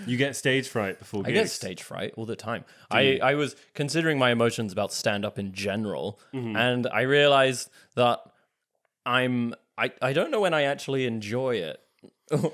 You get stage fright before gigs. I get stage fright all the time. I was considering my emotions about stand-up in general, and I realized that I don't know when I actually enjoy it.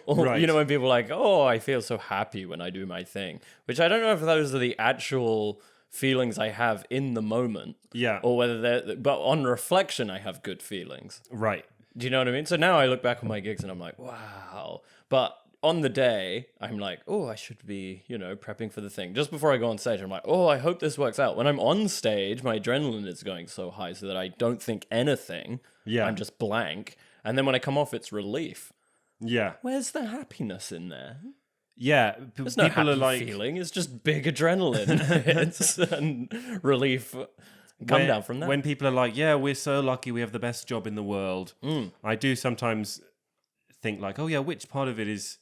Or, Right. You know, when people are like, oh, I feel so happy when I do my thing, which I don't know if those are the actual feelings I have in the moment. Yeah. Or whether but on reflection, I have good feelings. Right. Do you know what I mean? So now I look back on my gigs and I'm like, wow. But on the day, I'm like, oh, I should be, prepping for the thing. Just before I go on stage, I'm like, oh, I hope this works out. When I'm on stage, my adrenaline is going so high so that I don't think anything. Yeah. I'm just blank. And then when I come off, it's relief. Yeah. Where's the happiness in there? Yeah. There's no People happy are like, feeling. It's just big adrenaline hits and relief come down from that. When people are like, yeah, we're so lucky we have the best job in the world, I do sometimes think like, oh yeah, which part of it is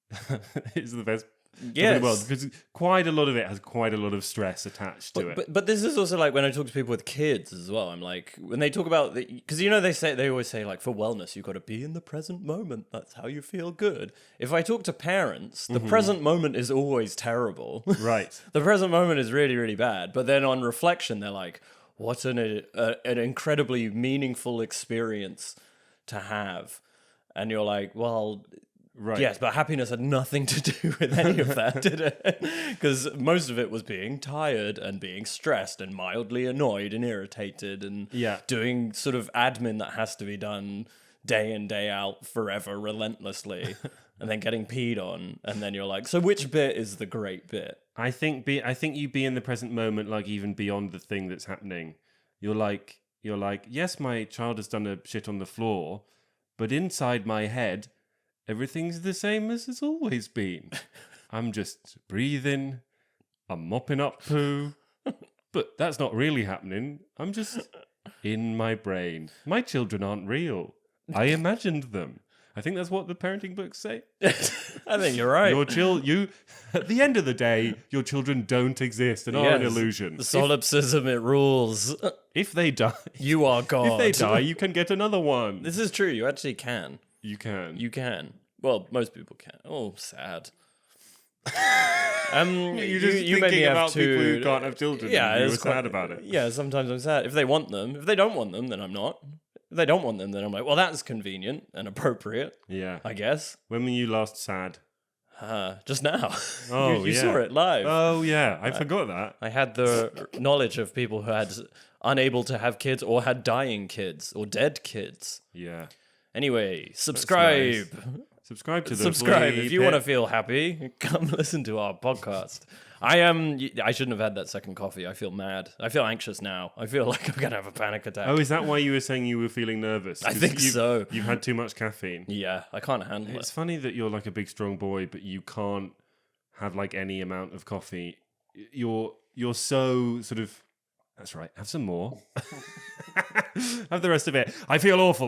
the best job in the world? Because quite a lot of it has quite a lot of stress attached to it. But this is also like when I talk to people with kids as well. I'm like, when they talk about because they always say like for wellness you've got to be in the present moment. That's how you feel good. If I talk to parents, the present moment is always terrible. Right. The present moment is really, really bad. But then on reflection, they're like, what an incredibly meaningful experience to have. And you're like, well, Right. yes, but happiness had nothing to do with any of that, did it? Because most of it was being tired and being stressed and mildly annoyed and irritated and doing sort of admin that has to be done day in, day out, forever, relentlessly, and then getting peed on. And then you're like, so which bit is the great bit? I think you be in the present moment, like even beyond the thing that's happening. You're like, yes, my child has done a shit on the floor, but inside my head, everything's the same as it's always been. I'm just breathing, I'm mopping up poo, but that's not really happening. I'm just in my brain. My children aren't real. I imagined them. I think that's what the parenting books say. I think you're right. At the end of the day, your children don't exist and are an illusion. The solipsism, it rules. If they die, You are God. if they die, you can get another one. This is true. You actually can. You can. You can. Well, most people can. Oh, sad. You're just you made me thinking have about to. people who can't have children. Yeah, you were it's quite- sad about it. Yeah, sometimes I'm sad. If they want them. If they don't want them, then I'm not. If they don't want them, then I'm like, well, that's convenient and appropriate, Yeah. I guess. When were you last sad? Just now. Oh, you saw it live. Oh, yeah. I forgot that. I had the knowledge of people who had unable to have kids or had dying kids or dead kids. Yeah. Anyway, subscribe. Subscribe to the Subscribe if you Fleapit. want to feel happy. Come listen to our podcast. I shouldn't have had that second coffee. I feel mad. I feel anxious now. I feel like I'm gonna have a panic attack. Oh, is that why you were saying you were feeling nervous? I 'Cause think so. You've had too much caffeine. Yeah, I can't handle It's it. funny that you're like a big, strong boy, but you can't have like any amount of coffee. You're so sort of. That's right. Have some more. Have the rest of it. I feel awful.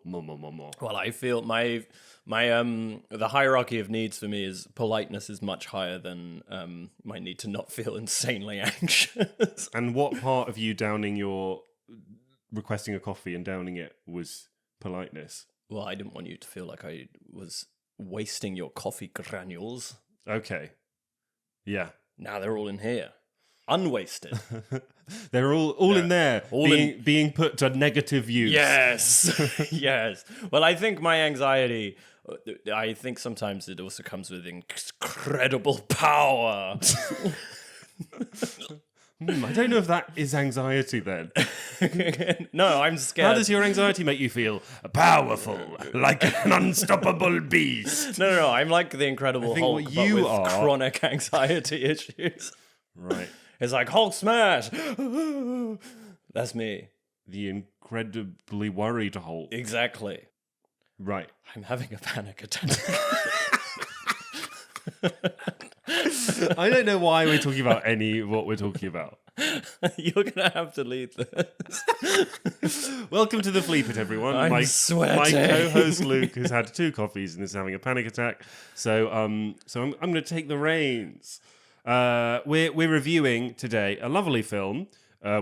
More. Well, I feel my the hierarchy of needs for me is politeness is much higher than my need to not feel insanely anxious. And what part of you downing your requesting a coffee and downing it was politeness? Well, I didn't want you to feel like I was wasting your coffee granules. Okay. Yeah. Now they're all in here. Unwasted. They're all in there, being put to negative use. Yes. Yes. Well, I think my anxiety, I think sometimes it also comes with incredible power. I don't know if that is anxiety then. No, I'm scared. How does your anxiety make you feel? Powerful, like an unstoppable beast. No. I'm like the Incredible Hulk, what but you with are- chronic anxiety issues. Right. It's like Hulk smash. That's me. The incredibly worried Hulk. Exactly. Right. I'm having a panic attack. I don't know why we're talking about what we're talking about. You're gonna have to lead this. Welcome to the Fleapit, everyone. I'm sweating. My co-host Luke has had 2 coffees and is having a panic attack. So I'm going to take the reins. We're reviewing today a lovely film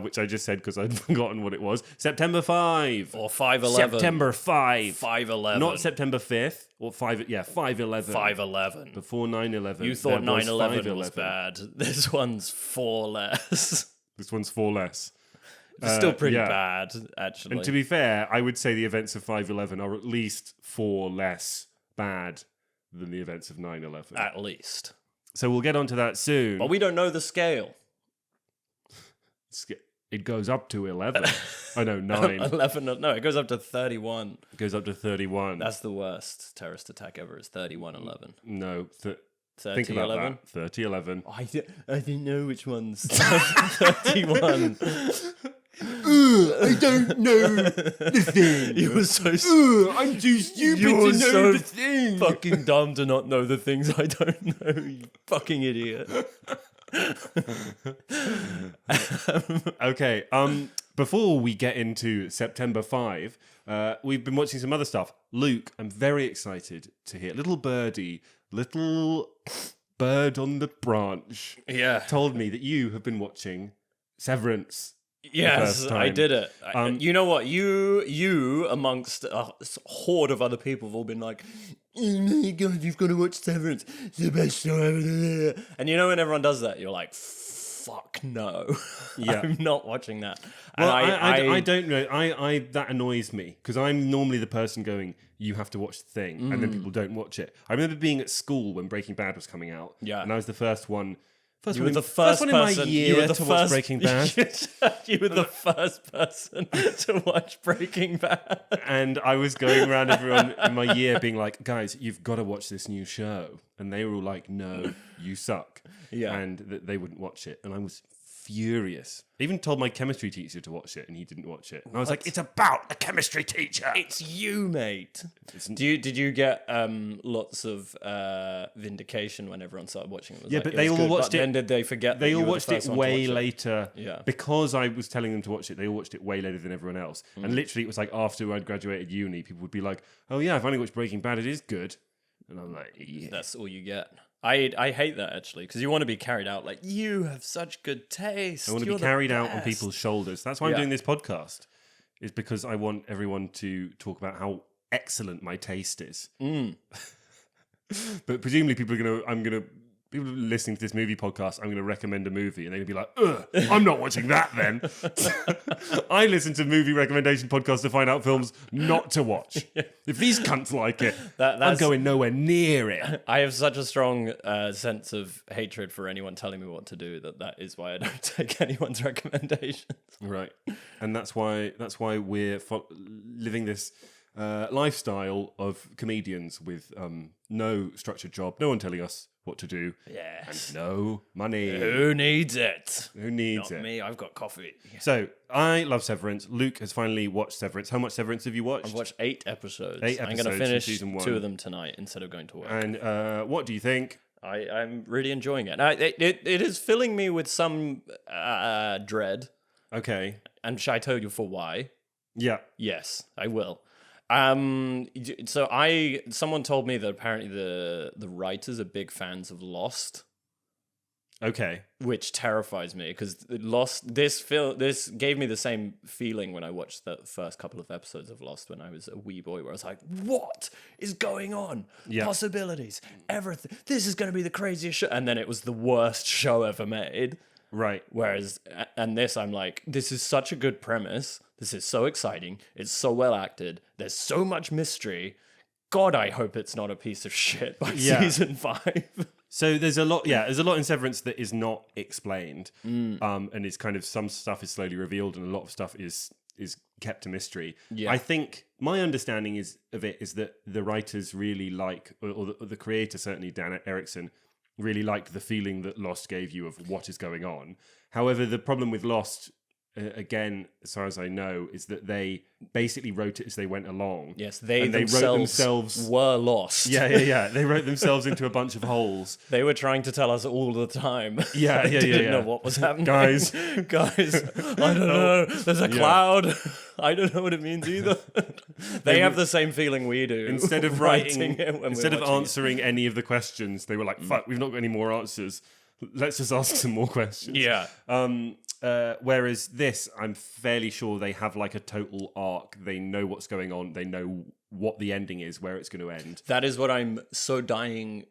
which I just said because I'd forgotten what it was. September 5. Or 5/11. September 5. 5/11. Not September 5th. Or 5, yeah, 5/11. 5/11. Before 9/11. You thought there was 9/11 was 5/11. bad. This one's 4 less. This one's 4 less. It's still pretty yeah. bad, actually. And to be fair, I would say the events of 5/11 are at least 4 less bad than the events of 9/11. At least. So we'll get onto that soon. But we don't know the scale. It goes up to 11. I know, 9. 11, no, it goes up to 31. It goes up to 31. That's the worst terrorist attack ever, is 31/11. No, 30/11? think about that. 30/11. I didn't know which one's 31. I don't know the thing. You were so I'm too stupid You're to know so the thing. fucking dumb to not know the things I don't know, you fucking idiot. Okay, before we get into September 5, we've been watching some other stuff. Luke, I'm very excited to hear. Little bird on the branch Yeah. told me that you have been watching Severance. Yes, first I time. did it. You know what? You amongst a horde of other people have all been like, oh my God, you've got to watch Severance. It's the best show ever. And you know when everyone does that, you're like, fuck no. Yeah. I'm not watching that. Well, And I don't know. I that annoys me because I'm normally the person going, you have to watch the thing, and then people don't watch it. I remember being at school when Breaking Bad was coming out, and I was the first one. You were the first one person. in my year to watch Breaking Bad. You were the first person to watch Breaking Bad. And I was going around everyone in my year being like, guys, you've got to watch this new show. And they were all like, no, you suck. Yeah. And they wouldn't watch it. And I was furious. I even told my chemistry teacher to watch it and he didn't watch it. And I was like, it's about a chemistry teacher. It's you, mate. Did you get lots of vindication when everyone started watching it? Yeah, but they all watched it. Then did they forget? They that all you were watched the it first one to way watch it? later. Yeah. Because I was telling them to watch it, they all watched it way later than everyone else. And literally, it was like after I'd graduated uni, people would be like, oh yeah, I've only watched Breaking Bad. It is good. And I'm like, yeah. That's all you get. I hate that actually because you want to be carried out like you have such good taste. I want to You're be the carried out on best." people's shoulders. That's why I'm doing this podcast. Is because I want everyone to talk about how excellent my taste is. But presumably people listening to this movie podcast, I'm going to recommend a movie and they're going to be like, ugh, I'm not watching that then. I listen to movie recommendation podcasts to find out films not to watch. If these cunts like it, I'm going nowhere near it. I have such a strong sense of hatred for anyone telling me what to do that is why I don't take anyone's recommendations. Right. And that's why we're living this lifestyle of comedians with no structured job, no one telling us what to do, Yes. and no money. Who needs it? Who needs Not it? me. I've got coffee. So I love Severance. Luke has finally watched Severance. How much Severance have you watched? I've watched 8 episodes. 8 I'm episodes going to from finish season 1. 2 of them tonight instead of going to work. And what do you think? I'm really enjoying it. It is filling me with some dread. Okay. And shall I tell you for why? Yeah. Yes, I will. So someone told me that apparently the writers are big fans of Lost. Okay. Which terrifies me because Lost. This gave me the same feeling when I watched the first couple of episodes of Lost when I was a wee boy, where I was like, "What is going on? Yeah. Possibilities, everything. This is going to be the craziest show." And then it was the worst show ever made. Right. Whereas, and this, I'm like, this is such a good premise. This is so exciting. It's so well acted. There's so much mystery. God, I hope it's not a piece of shit by season 5. So there's a lot in Severance that is not explained, and it's kind of some stuff is slowly revealed, and a lot of stuff is kept a mystery. Yeah. I think my understanding is that the writers really like, or the creator certainly, Dan Erickson, really liked the feeling that Lost gave you of what is going on. However, the problem with Lost, again, as far as I know, is that they basically wrote it as they went along. Yes, they wrote themselves were lost. Yeah. They wrote themselves into a bunch of holes. They were trying to tell us all the time. Yeah. They didn't know what was happening. Guys, I don't know. There's a cloud. I don't know what it means either. They have the same feeling we do. Instead of answering any of the questions, they were like, fuck, we've not got any more answers. Let's just ask some more questions. Yeah. whereas this, I'm fairly sure they have like a total arc. They know what's going on. They know what the ending is, where it's going to end. That is what I'm so dying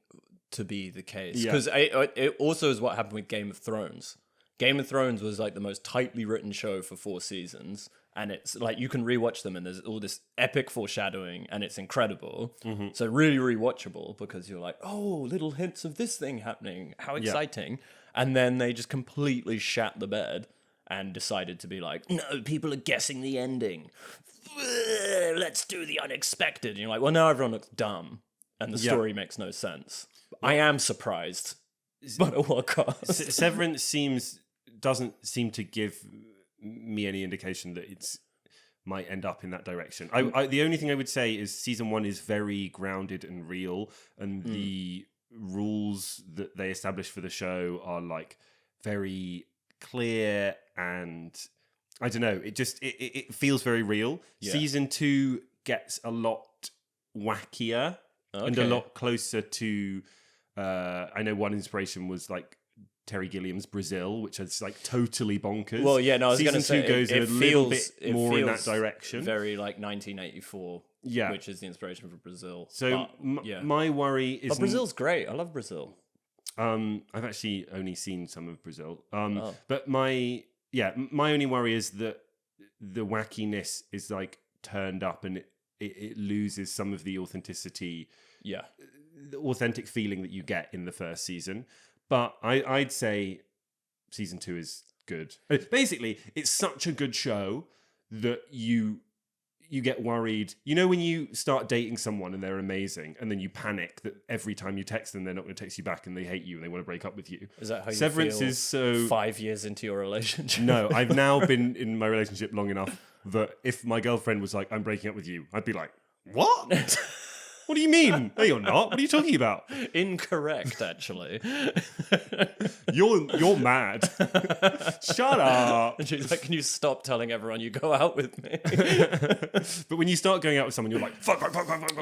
to be the case. Because it also is what happened with Game of Thrones. Game of Thrones was like the most tightly written show for 4 seasons. And it's like you can rewatch them and there's all this epic foreshadowing and it's incredible. Mm-hmm. So really rewatchable because you're like, oh, little hints of this thing happening. How exciting. And then they just completely shat the bed and decided to be like, no, people are guessing the ending. Let's do the unexpected. And you're like, well, now everyone looks dumb and the story makes no sense. I am surprised, but at what cost? Severance doesn't seem to give me any indication that it's might end up in that direction. The only thing I would say is season 1 is very grounded and real, and the rules that they establish for the show are like very clear, and I don't know, it feels very real. Season 2 gets a lot wackier and a lot closer to I know one inspiration was like Terry Gilliam's Brazil, which is like totally bonkers. Well, yeah, no, I was going to say season 2 goes a little bit more in that direction. Very like 1984, which is the inspiration for Brazil. So my worry is... But Brazil's great. I love Brazil. I've actually only seen some of Brazil. But my only worry is that the wackiness is like turned up and it loses some of the authenticity, the authentic feeling that you get in the first season. But I'd say season 2 is good. Basically, it's such a good show that you get worried. You know when you start dating someone and they're amazing, and then you panic that every time you text them, they're not going to text you back and they hate you and they want to break up with you. Is that how you Severance feel is so 5 years into your relationship? No, I've now been in my relationship long enough that if my girlfriend was like, I'm breaking up with you, I'd be like, what? What do you mean? No, you're not. What are you talking about? Incorrect, actually. You're mad. Shut up. And she's like, can you stop telling everyone you go out with me? But when you start going out with someone, you're like, fuck.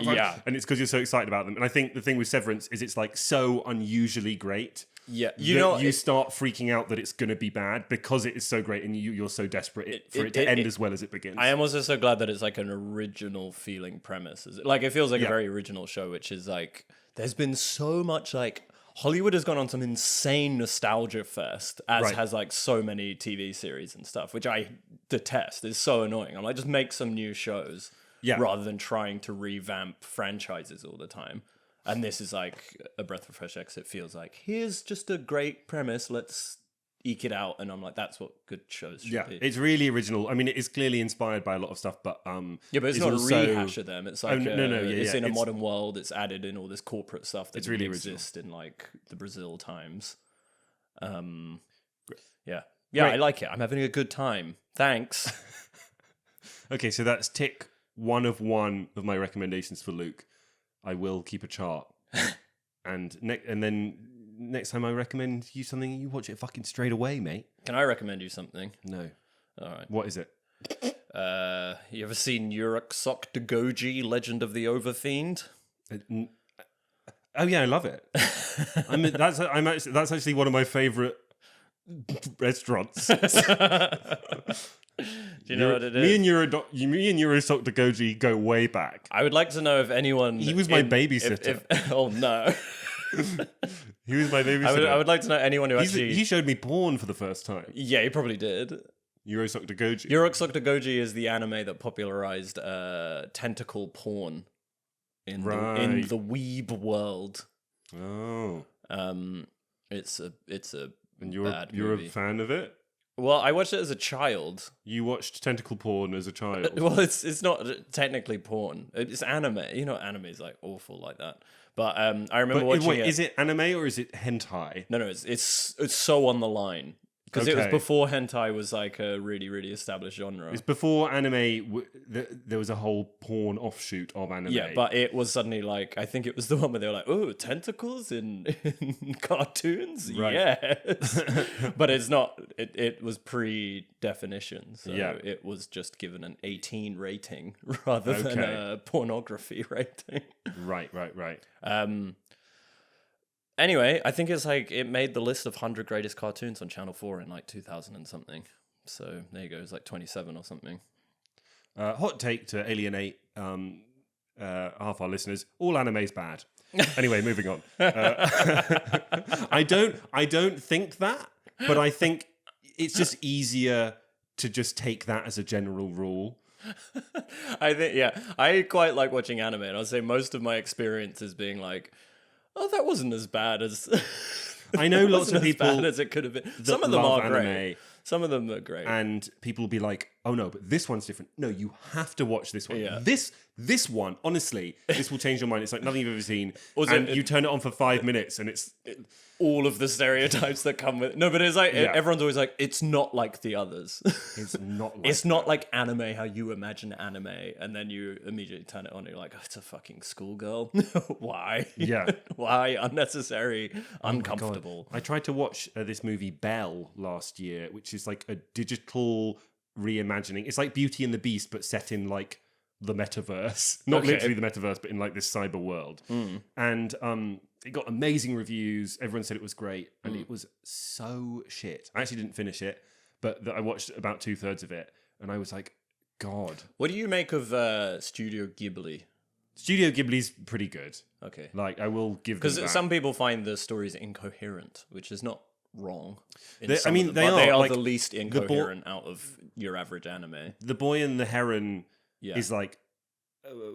Yeah. And it's because you're so excited about them. And I think the thing with Severance is it's like so unusually great. Yeah, you start freaking out that it's going to be bad because it is so great and you're so desperate for it to end as well as it begins. I am also so glad that it's like an original feeling premise. Like it feels like a very original show, which is like there's been so much like Hollywood has gone on some insane nostalgia fest, as has like so many TV series and stuff, which I detest. It's so annoying. I'm like, just make some new shows rather than trying to revamp franchises all the time. And this is like a breath of fresh air because it feels like, here's just a great premise, let's eke it out. And I'm like, that's what good shows should be. It's really original. I mean, it is clearly inspired by a lot of stuff, but... but it's not also... a rehash of them. It's like, it's in a it's... modern world, it's added in all this corporate stuff that really didn't exist in like the Brazil times. I like it. I'm having a good time. Thanks. Okay, so that's tick 1 of my recommendations for Luke. I will keep a chart, and then next time I recommend you something, you watch it fucking straight away, mate. Can I recommend you something? No. All right. What is it? You ever seen Uruk Dogoji, Legend of the Overfiend? Oh yeah, I love it. That's actually one of my favorite restaurants. Do you know what it is? Me and Uruk Dogoji go way back. I would like to know if anyone... He was my babysitter. Oh, no. He was my babysitter. I would like to know anyone who actually... He showed me porn for the first time. Yeah, he probably did. Uruk Dogoji. Uruk Dogoji is the anime that popularized tentacle porn in the weeb world. Oh. It's a and bad you're movie. A fan of it? Well, I watched it as a child. You watched tentacle porn as a child? Well, it's not technically porn. It's anime. You know, anime is like awful like that. But I remember watching it. Is it anime or is it hentai? No, it's so on the line. Because it was before hentai was like a really, really established genre. It's before anime, there was a whole porn offshoot of anime. Yeah, but it was suddenly like, I think it was the one where they were like, oh, tentacles in cartoons? Right. Yes. But it's not, it was pre-definition. So it was just given an 18 rating rather than a pornography rating. Right. Anyway, I think it's like it made the list of 100 greatest cartoons on Channel 4 in like 2000 and something. So there you go. It's like 27 or something. Hot take to alienate half our listeners. All anime's bad. Anyway, moving on. I don't think that, but I think it's just easier to just take that as a general rule. I think, yeah, I quite like watching anime, and I'll say most of my experience is being like, oh, that wasn't as bad as... I know lots of people... as bad as it could have been. Some of them are anime, great. Some of them are great. And people will be like, oh no, but this one's different. No, you have to watch this one. Yeah. This one, honestly, this will change your mind. It's like nothing you've ever seen. Also, and you turn it on for 5 minutes and it's... all of the stereotypes that come with... No, but it's like, everyone's always like, it's not like the others. It's not like It's not like anime, how you imagine anime, and then you immediately turn it on and you're like, oh, it's a fucking schoolgirl. Why? Yeah. Why? Unnecessary. Uncomfortable. I tried to watch this movie Belle last year, which is like a digital reimagining. It's like Beauty and the Beast, but set in like the metaverse. Not literally the metaverse, but in like this cyber world. And it got amazing reviews. Everyone said it was great. And it was so shit. I actually didn't finish it, but I watched about 2/3 of it. And I was like, God. What do you make of Studio Ghibli? Studio Ghibli's pretty good. Okay. Like, I will give them that. Because some people find the stories incoherent, which is not wrong. They are like, the least incoherent out of your average anime. The Boy and the Heron Yeah. is like,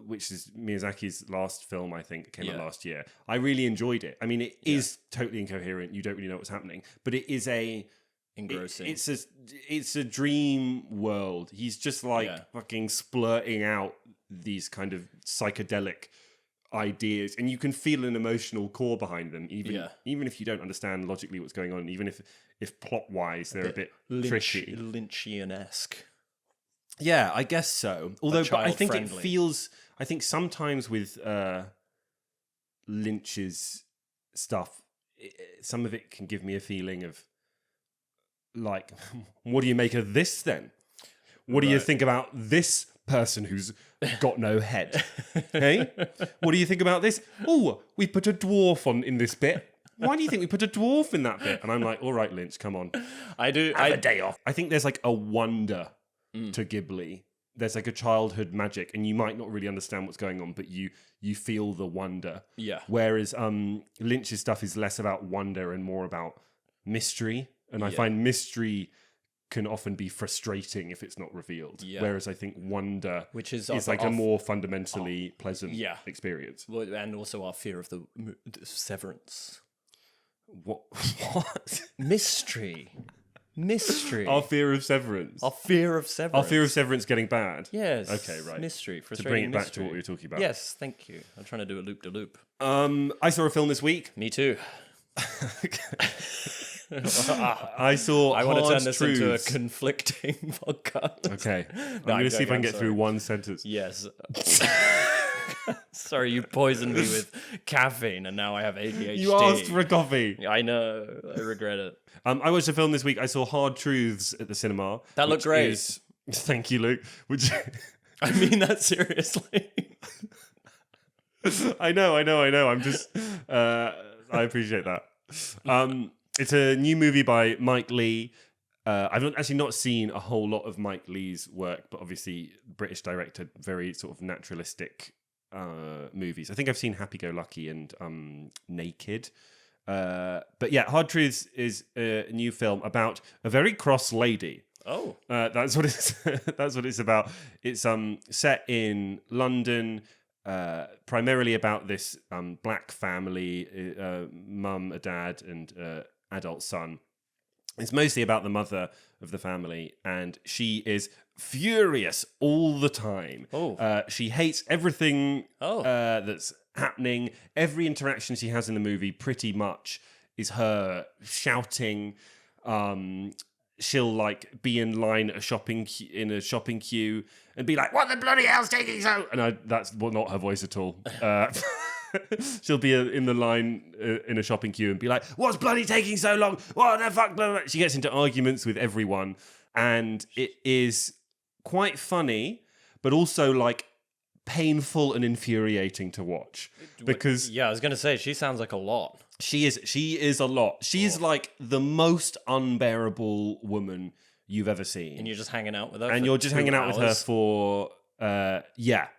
which is Miyazaki's last film, I think, came out last year. I really enjoyed it. I mean, it is totally incoherent. You don't really know what's happening, but it is engrossing. It's a dream world. He's just like fucking splurting out these kind of psychedelic ideas, and you can feel an emotional core behind them, even if you don't understand logically what's going on, even if plot wise they're a bit tricky, Lynchian-esque. Yeah, I guess so. Although, but I think friendly. it feels. I think sometimes with Lynch's stuff, some of it can give me a feeling of like, what do you make of this then? What do you think about this person who's got no head? Hey, what do you think about this? Oh, we put a dwarf in this bit. Why do you think we put a dwarf in that bit? And I'm like, all right, Lynch, come on. Have a day off. I think there's like a wonder to Ghibli. There's like a childhood magic, and you might not really understand what's going on, but you feel the wonder. Yeah. Whereas Lynch's stuff is less about wonder and more about mystery. And I find mystery can often be frustrating if it's not revealed. Yeah. Whereas I think wonder, which is like a more fundamentally pleasant experience. Well, and also our fear of the severance. What? Mystery. Our fear of severance. Our fear of severance getting bad. Yes. Okay, right. Mystery. To bring it back to what we were talking about. Yes, thank you. I'm trying to do a loop-de-loop. I saw a film this week. Me too. I want to turn this into a conflicting podcast. Okay. I'm going to see if I can get through one sentence. Yes. Sorry, you poisoned me with caffeine and now I have ADHD. You asked for a coffee. I know. I regret it. I watched a film this week. I saw Hard Truths at the cinema. That looked great. Thank you, Luke. I mean that seriously. I know. I'm just... I appreciate that. It's a new movie by Mike Leigh. I've actually not seen a whole lot of Mike Leigh's work, but obviously British director, very sort of naturalistic movies. I think I've seen Happy Go Lucky and Naked. But yeah, Hard Truths is a new film about a very cross lady. Oh, that's what it's about. It's set in London. Primarily about this black family, mum, a dad, and adult son. It's mostly about the mother of the family, and she is furious all the time. She hates everything that's happening. Every interaction she has in the movie pretty much is her shouting. She'll like be in line at a shopping queue and be like, "What the bloody hell's taking so?" And that's not her voice at all. She'll be in the line in a shopping queue and be like, "What's bloody taking so long? What the fuck?" Blah, blah. She gets into arguments with everyone, and it is quite funny, but also like painful and infuriating to watch because I was going to say she sounds like a lot. She is a lot. She's like the most unbearable woman you've ever seen. And you're just hanging out with her. And for you're just 2 hanging out hours. with her for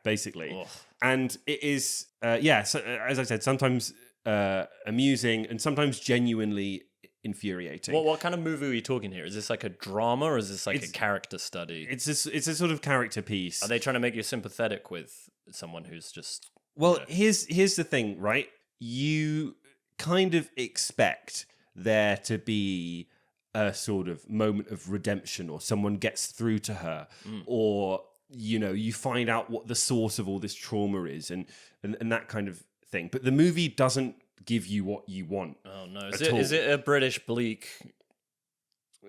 basically. Ugh. And it is so, as I said, sometimes amusing and sometimes genuinely infuriating. What kind of movie are we talking here? Is this like a drama or is this like a character study? It's a sort of character piece. Are they trying to make you sympathetic with someone who's just... Well, here's the thing, right? You kind of expect there to be a sort of moment of redemption, or someone gets through to her, or you find out what the source of all this trauma is, and that kind of thing. But the movie doesn't give you what you want. Oh no! Is it a British bleak?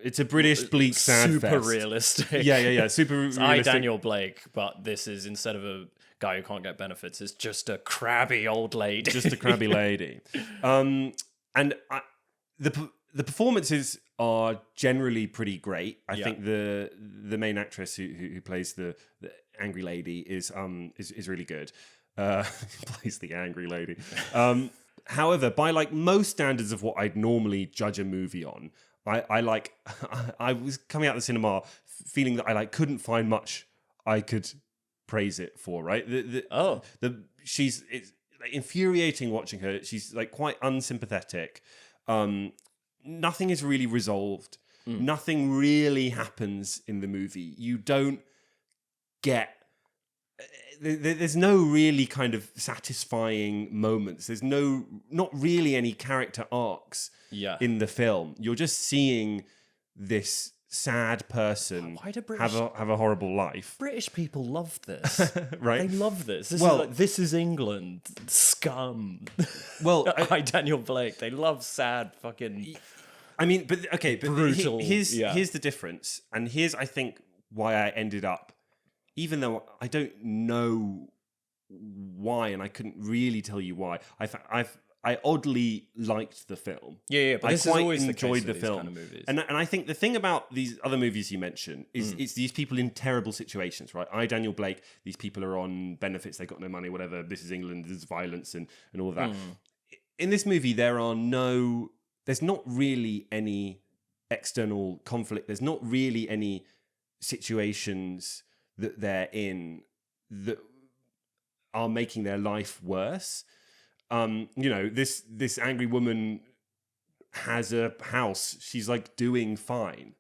It's a British bleak sad super fest. Realistic. Yeah. Super It's realistic. Daniel Blake, but this is, instead of a guy who can't get benefits, it's just a crabby old lady. Just a crabby lady. And the performances are generally pretty great. I think the main actress who plays the angry lady is really good. Plays the angry lady. However, by like most standards of what I'd normally judge a movie on, I was coming out of the cinema feeling that I couldn't find much I could praise it for. Right? It's like infuriating watching her. She's like quite unsympathetic. Nothing is really resolved. Nothing really happens in the movie. You don't get... There's no really kind of satisfying moments. There's not really any character arcs in the film. You're just seeing this sad person have a horrible life. British people love this, right? They love this. This is England. Scum. Well, Daniel Blake. They love sad fucking... I mean, but brutal. Here's the difference, and here's, I think, why I ended up, even though I don't know why, and I couldn't really tell you why, I oddly liked the film. Yeah, but I this quite is always enjoyed the case with the film. these kind of movies. And I think the thing about these other movies you mentioned is it's these people in terrible situations, right? Daniel Blake, these people are on benefits, they've got no money, whatever. This is England, there's violence and all of that. In this movie, there's not really any external conflict. There's not really any situations that they're in that are making their life worse. This angry woman has a house. She's like doing fine,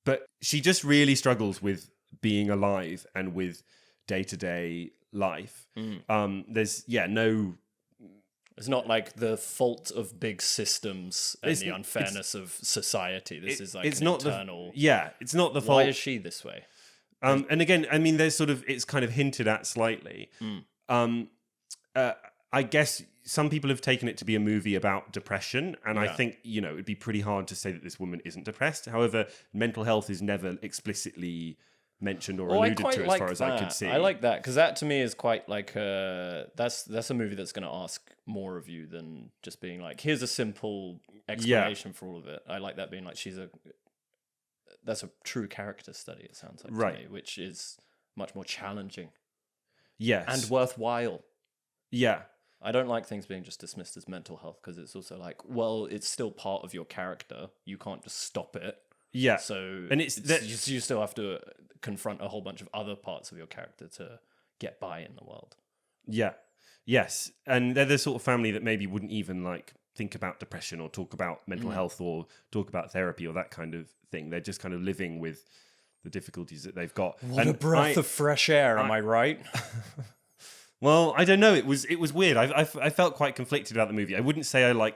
but she just really struggles with being alive and with day-to-day life. There's no... It's not like the fault of big systems and the unfairness of society. This is like it's not internal... it's not the fault. Why is she this way? And again, I mean, there's it's kind of hinted at slightly. I guess some people have taken it to be a movie about depression, and I think, it'd be pretty hard to say that this woman isn't depressed. However, mental health is never explicitly mentioned or alluded to, as far as I could see. I like that, because that to me is quite like that's a movie that's going to ask more of you than just being like, here's a simple explanation for all of it. I like that being like, that's a true character study, it sounds like, to me, which is much more challenging. Yes. And worthwhile. Yeah. I don't like things being just dismissed as mental health, because it's also like, well, it's still part of your character. You can't just stop it. Yeah. So and you still have to confront a whole bunch of other parts of your character to get by in the world. Yeah. Yes. And they're the sort of family that maybe wouldn't even like think about depression or talk about mental health or talk about therapy or that kind of thing. They're just kind of living with the difficulties that they've got. What a breath of fresh air, am I right? Well, I don't know. It was weird. I felt quite conflicted about the movie. I wouldn't say I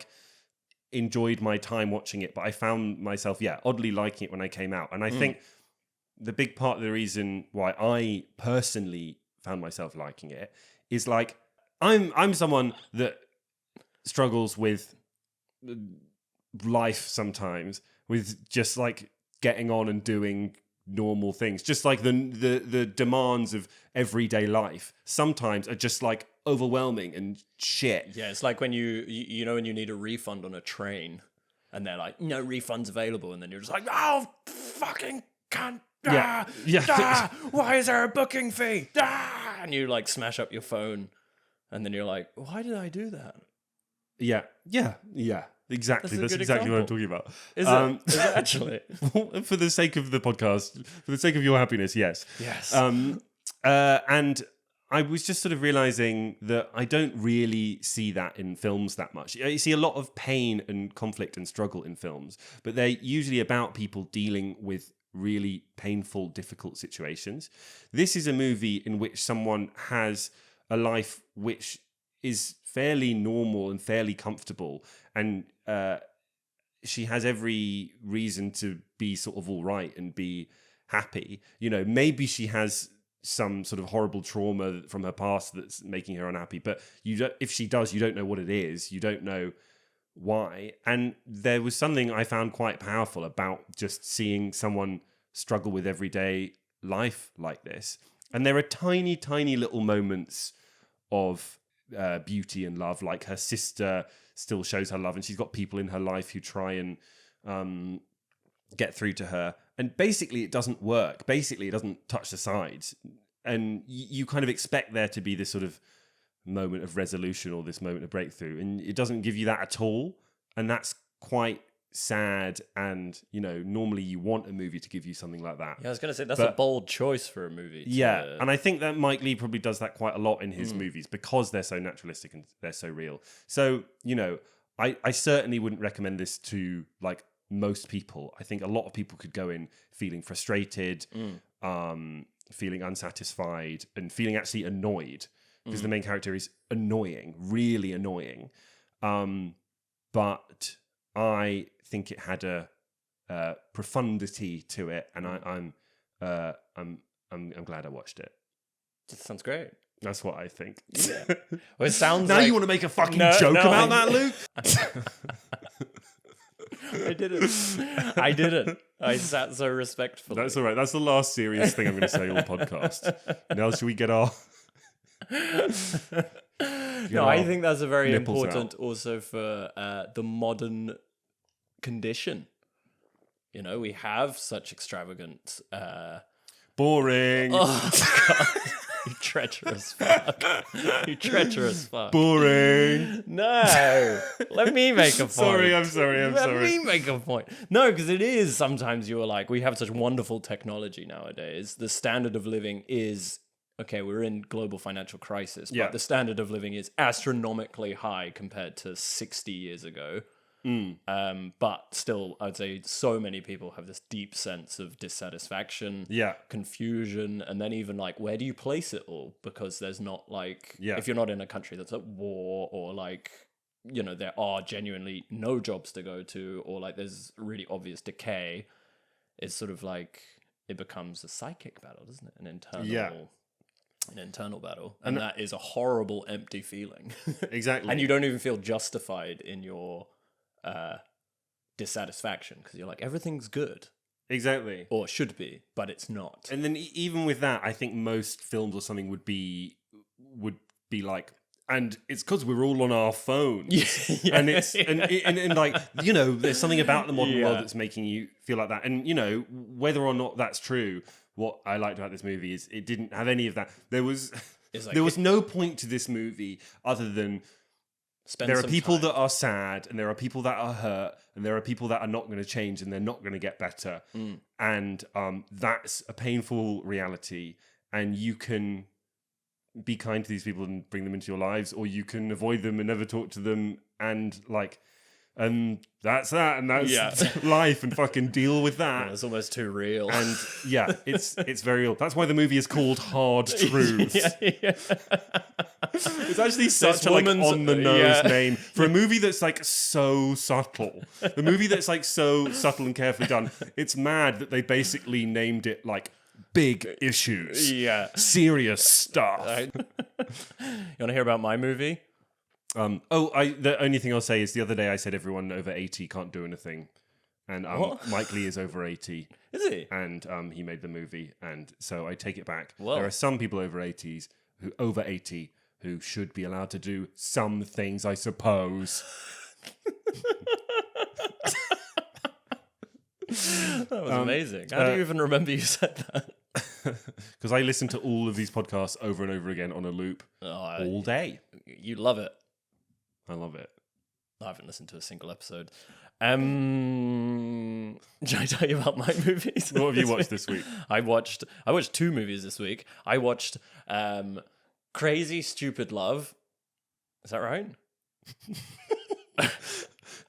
enjoyed my time watching it, but I found myself oddly liking it when I came out. And I think the big part of the reason why I personally found myself liking it is like I'm someone that struggles with life sometimes, with just like getting on and doing normal things, just like the demands of everyday life sometimes are just like overwhelming and shit. Yeah, it's like when you know when you need a refund on a train and they're like, no refunds available, and then you're just like, oh fucking cunt. Why is there a booking fee? And you like smash up your phone, and then you're like, why did I do that? Yeah. Exactly. That's That's a good exactly what I'm example. talking about. Is it? Is it actually? For the sake of the podcast, for the sake of your happiness, yes. Yes. And I was just sort of realizing that I don't really see that in films that much. You see a lot of pain and conflict and struggle in films, but they're usually about people dealing with really painful, difficult situations. This is a movie in which someone has a life which is fairly normal and fairly comfortable, and she has every reason to be sort of all right and be happy. You know, maybe she has some sort of horrible trauma from her past that's making her unhappy, but if she does, you don't know what it is. You don't know why. And there was something I found quite powerful about just seeing someone struggle with everyday life like this. And there are tiny, tiny little moments of beauty and love, like her sister still shows her love, and she's got people in her life who try and get through to her. And basically it doesn't work. Basically it doesn't touch the sides. And you kind of expect there to be this sort of moment of resolution or this moment of breakthrough. And it doesn't give you that at all. And that's quite sad. And, you know, normally you want a movie to give you something like that. Yeah, I was going to say, that's a bold choice for a movie. Yeah. And I think that Mike Leigh probably does that quite a lot in his movies because they're so naturalistic and they're so real. So, you know, I certainly wouldn't recommend this to like most people. I think a lot of people could go in feeling frustrated, feeling unsatisfied, and feeling actually annoyed because the main character is annoying, really annoying. But I think it had a profundity to it, and I'm glad I watched it. That sounds great. That's what I think. Yeah. Well, it sounds now like... you want to make a fucking joke about that, Luke? I didn't. I sat so respectfully. That's all right. That's the last serious thing I'm going to say all podcast. Now should we get our... No, I think that's a very nipples important out. also for the modern condition. You know, we have such extravagant... Boring. Oh, God. You treacherous fuck. You treacherous fuck. Boring. No. Let me make a point. Sorry, I'm sorry. Let me make a point. No, because it is sometimes you're like, we have such wonderful technology nowadays. The standard of living is, okay, we're in global financial crisis, but the standard of living is astronomically high compared to 60 years ago. But still, I'd say so many people have this deep sense of dissatisfaction, confusion, and then even like, where do you place it all? Because there's not like, if you're not in a country that's at war, or like, you know, there are genuinely no jobs to go to, or like there's really obvious decay, it's sort of like, it becomes a psychic battle, doesn't it? An internal battle. And that is a horrible, empty feeling. Exactly. And you don't even feel justified in your dissatisfaction because you're like, everyth's good. Exactly. Or should be, but it's not. And then even with that, I think most films or something would be like, and it's because we're all on our phones. And it's and like, you know, there's something about the modern world that's making you feel like that. And you know, whether or not that's true, what I liked about this movie is it didn't have any of that. There was no point to this movie other than there are people that are sad, and there are people that are hurt, and there are people that are not going to change, and they're not going to get better. And that's a painful reality. And you can be kind to these people and bring them into your lives, or you can avoid them and never talk to them. And like, that's that, and that's life, and fucking deal with that. It's almost too real. And it's very real. That's why the movie is called Hard Truths. It's actually such a like on the nose name for a movie that's like so subtle. The movie that's like so subtle and carefully done. It's mad that they basically named it like big issues. Serious stuff. You want to hear about my movie? The only thing I'll say is the other day I said everyone over 80 can't do anything. And Mike Leigh is over 80. Is he? And he made the movie. And so I take it back. Whoa. There are some people over 80 who should be allowed to do some things, I suppose. That was amazing. How do you even remember you said that? Because I listen to all of these podcasts over and over again on a loop all day. You love it. I love it. I haven't listened to a single episode. Should I tell you about my movies? What have you watched this week? I watched 2 movies this week. I watched Crazy Stupid Love. Is that right?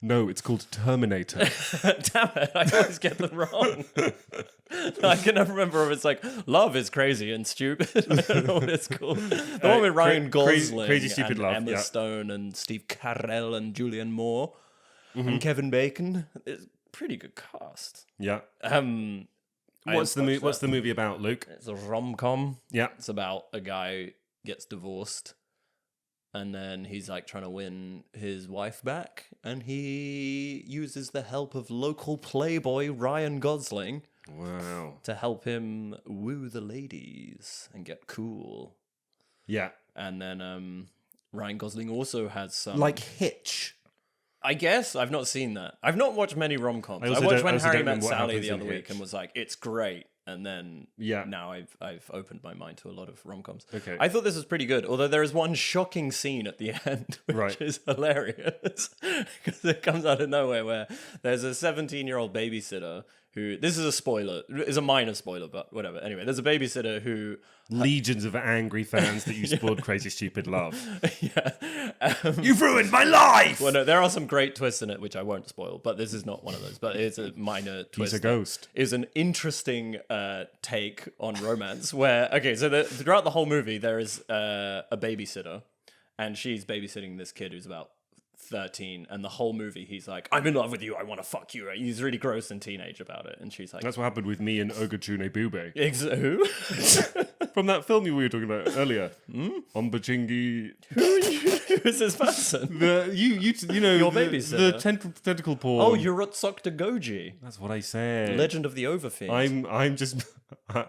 No, it's called Terminator. Damn it, I always get them wrong. I can never remember if it's like Love is Crazy and Stupid. I don't know what it's called. The one with Ryan Gosling, Crazy Stupid and Love, Emma yeah. Stone and Steve Carell and Julianne Moore and Kevin Bacon. It's a pretty good cast. Yeah. I What's the watched that. movie about, Luke? It's a rom-com. Yeah. It's about a guy gets divorced and then he's like trying to win his wife back, and he uses the help of local playboy Ryan Gosling Wow. to help him woo the ladies and get cool. Yeah. And then Ryan Gosling also has some... Like Hitch. I guess. I've not seen that. I've not watched many rom-coms. I I also watched don't- When I also Harry don't Met remember what Sally happens the in other week Hitch. and was like, it's great. And then now I've opened my mind to a lot of rom-coms. Okay. I thought this was pretty good, although there is one shocking scene at the end, which Right. is hilarious. Because it comes out of nowhere, where there's a 17-year-old babysitter who... This is a spoiler. It's a minor spoiler, but whatever. Anyway, there's a babysitter who... Legions of angry fans that you spoiled Crazy Stupid Love. yeah. You've ruined my life! Well, no, there are some great twists in it, which I won't spoil, but this is not one of those. But it's a minor twist. He's a ghost. Is an interesting take on romance where, okay, so throughout the whole movie, there is a babysitter, and she's babysitting this kid who's about 13, and the whole movie he's like, I'm in love with you, I want to fuck you. He's really gross and teenage about it, and she's like, That's what happened with me and Ogachune Bube. who? From that film we were talking about earlier. Ombachingi. Who's this person? You know, Your the babysitter? tentacle porn. Oh, Yurutsukta Goji, That's what I said. Legend of the Overfiend. I'm just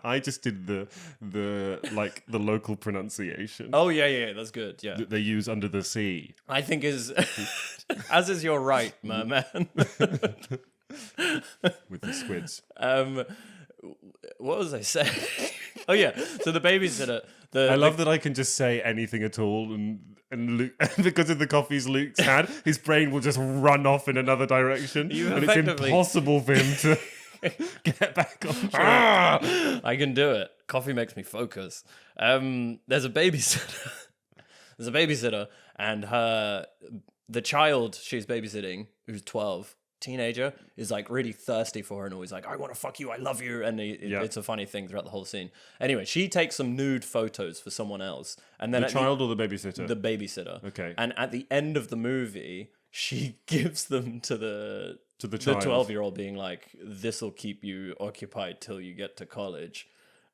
I just did the like the local pronunciation Oh yeah, that's good. Yeah, that they use under the sea. I think is as is your right, merman. With the squids. What was I saying? Oh yeah, so the babysitter. I love that I can just say anything at all, and Luke, because of the coffees Luke's had, his brain will just run off in another direction, You and it's effectively- impossible for him to get back on track. I can do it. Coffee makes me focus. There's a babysitter. There's a babysitter, and the child she's babysitting, who's 12, teenager, is like really thirsty for her and always like, I want to fuck you, I love you, and it's a funny thing throughout the whole scene. Anyway, she takes some nude photos for someone else, and then The child or the babysitter? the babysitter. Okay. And at the end of the movie, she gives them to the child. 12-year-old, being like, "This'll keep you occupied till you get to college."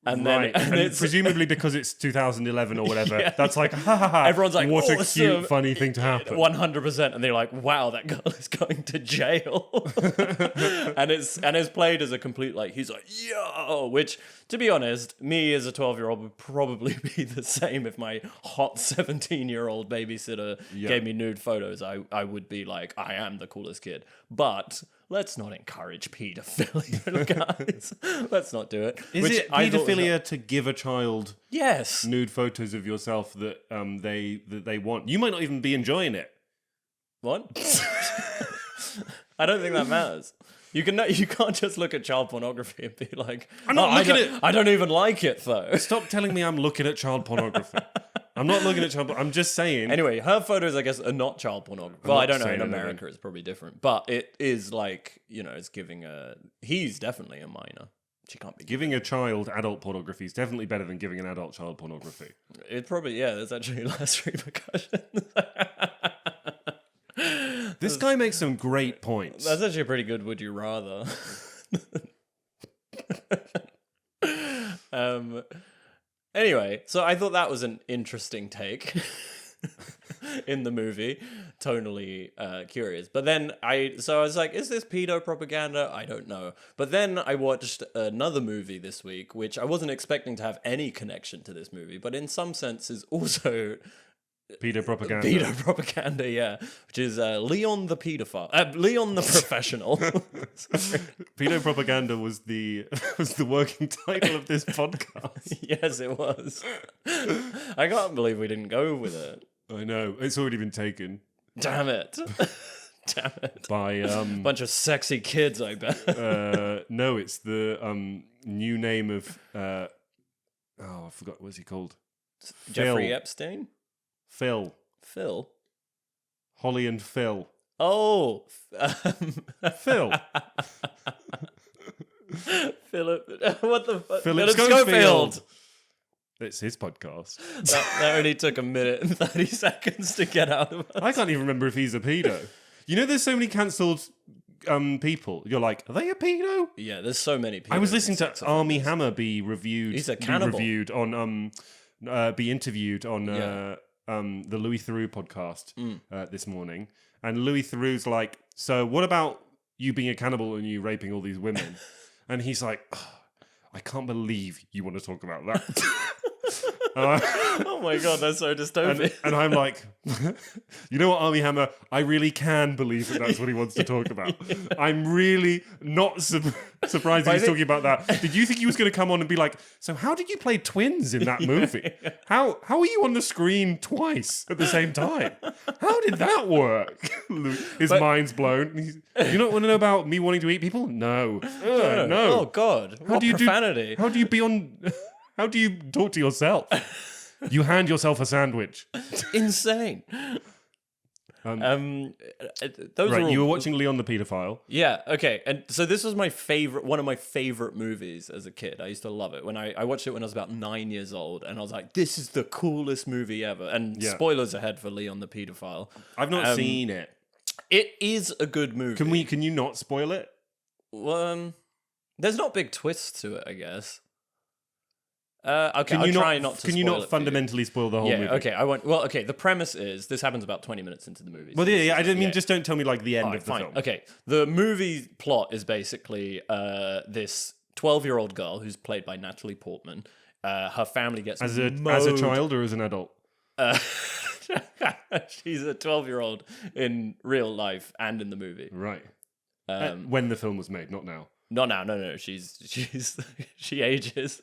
And Right, then and it's presumably because it's 2011 or whatever, Yeah. that's like, ha ha ha. Everyone's like, what a "Awesome." cute, funny thing to happen. 100%, and they're like, "Wow, that girl is going to jail," and it's played as a complete like, he's like, "Yo," which, to be honest, me as a 12-year-old would probably be the same if my hot 17-year-old babysitter gave me nude photos. I would be like, I am the coolest kid, but. Let's not encourage paedophilia, guys. Let's not do it. Is Which it I thought was paedophilia to give a child Yes. nude photos of yourself that they want? You might not even be enjoying it. What? I don't think that matters. You can't just look at child pornography and be like, I'm not looking I don't even like it though. Stop telling me I'm looking at child pornography. I'm not looking at child. I'm just saying. Anyway, her photos, I guess, are not child pornography. Well, not I don't know. saying In anything. America, it's probably different, but it is like, it's giving a. He's definitely a minor. She can't be. Giving a child adult pornography is definitely better than giving an adult child pornography. It probably There's actually less repercussions. This guy makes some great points. That's actually a pretty good would you rather. Anyway, so I thought that was an interesting take in the movie. Tonally curious. But then I was like, is this pedo propaganda? I don't know. But then I watched another movie this week, which I wasn't expecting to have any connection to this movie, but in some sense is also Pedo propaganda. pedo propaganda, yeah, which is Léon the pedophile, Léon the professional. Pedo propaganda was the working title of this podcast. Yes, it was. I can't believe we didn't go with it. I know it's already been taken. Damn it. Damn it. by Bunch of sexy kids, I bet. no, it's the new name of I forgot, what's he called? Jeffrey Phil. Epstein? Phil. Holly and Phil. Oh. Phil. Philip. What the fuck? Philip Schofield. Schofield. It's his podcast. That only took 1 minute and 30 seconds to get out of us. I can't even remember if he's a pedo. You know, there's so many cancelled people. You're like, are they a pedo? Yeah, there's so many people. I was listening to Armie Hammer be reviewed. He's a cannibal. Be interviewed on the Louis Theroux podcast this morning, and Louis Theroux's like, so what about you being a cannibal and you raping all these women? And he's like, I can't believe you want to talk about that. Oh my god, that's so dystopian. And I'm like, you know what, Armie Hammer? I really can believe that that's what he wants to talk about. I'm really not surprised that he's talking about that. Did you think he was going to come on and be like, so how did you play twins in that movie? How are you on the screen twice at the same time? How did that work? His mind's blown. You don't want to know about me wanting to eat people? No. No. Oh god, what profanity. How do you talk to yourself? You hand yourself a sandwich. Insane. Those right, are all, you were watching Léon the Pedophile. Yeah, okay. And so this was one of my favorite movies as a kid. I used to love it. When I watched it when I was about 9 years old, and I was like, this is the coolest movie ever. And spoilers ahead for Léon the Pedophile. I've not seen it. It is a good movie. Can you not spoil it? Well, there's not big twists to it, I guess. Okay, I'll try not to. Can you not fundamentally spoil the whole movie? Okay, I won't. Well, okay. The premise is this happens about 20 minutes into the movie. Well, I didn't mean just don't tell me like the end of the film. Okay, the movie plot is basically this 12-year-old girl who's played by Natalie Portman. Her family gets as a child or as an adult. She's a 12-year-old in real life and in the movie. Right. When the film was made, not now. Not now, no. She ages.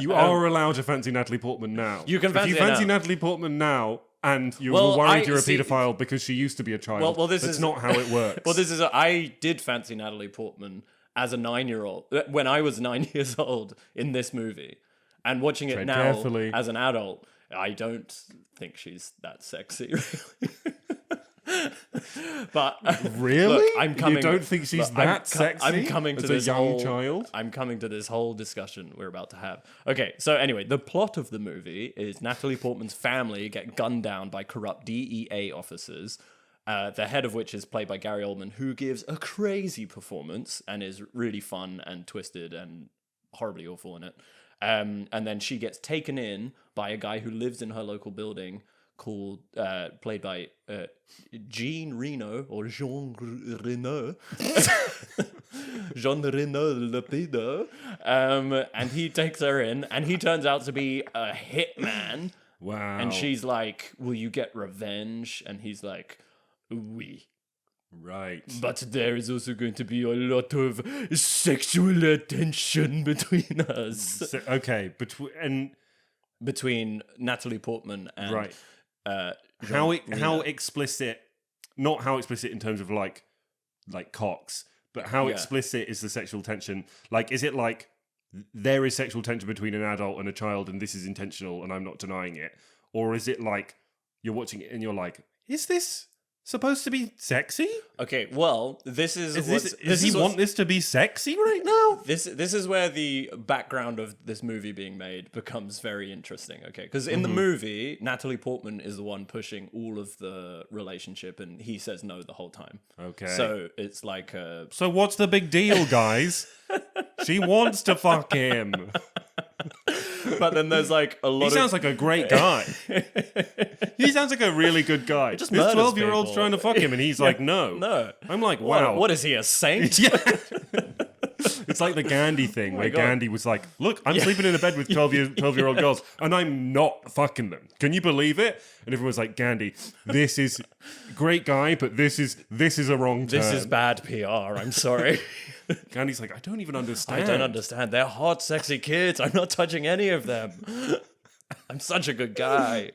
You are allowed to fancy Natalie Portman now. You can fancy if you fancy Natalie Portman now, and you're worried you're a paedophile because she used to be a child. That's not how it works. Well, I did fancy Natalie Portman as a 9-year-old when I was 9 years old in this movie, and watching it now as an adult, I don't think she's that sexy. Really. But really, look, I'm coming. You don't think she's that sexy? I'm coming to this young child. I'm coming to this whole discussion we're about to have. Okay, so anyway, the plot of the movie is Natalie Portman's family get gunned down by corrupt DEA officers. The head of which is played by Gary Oldman, who gives a crazy performance and is really fun and twisted and horribly awful in it. And then she gets taken in by a guy who lives in her local building called played by Jean Reno or Jean Reno. Jean Reno Le Pedo. And he takes her in, and he turns out to be a hitman. Wow. And she's like, will you get revenge? And he's like, oui. Right. But there is also going to be a lot of sexual attention between us. So, okay, between Natalie Portman and right. How explicit? Not how explicit in terms of like cocks, but how explicit is the sexual tension? Like, is it like there is sexual tension between an adult and a child, and this is intentional, and I'm not denying it, or is it like you're watching it and you're like, is this supposed to be sexy? Okay, well, does he want this to be sexy right now? This is where the background of this movie being made becomes very interesting, okay? Because in the movie, Natalie Portman is the one pushing all of the relationship, and he says no the whole time. Okay. So it's like So what's the big deal, guys? She wants to fuck him. But then there's like a lot He sounds like a great guy. He sounds like a really good guy. Just this murders 12-year-old's people. trying to fuck him, and he's like, no. No. I'm like, wow. What is he, a saint? Yeah. It's like the Gandhi thing, where Gandhi was like, look, I'm sleeping in a bed with 12-year-old girls, and I'm not fucking them. Can you believe it? And everyone's like, Gandhi, this is great guy, but this is a wrong turn. This is bad PR, I'm sorry. Gandhi's like, I don't even understand. I don't understand. They're hot, sexy kids. I'm not touching any of them. I'm such a good guy.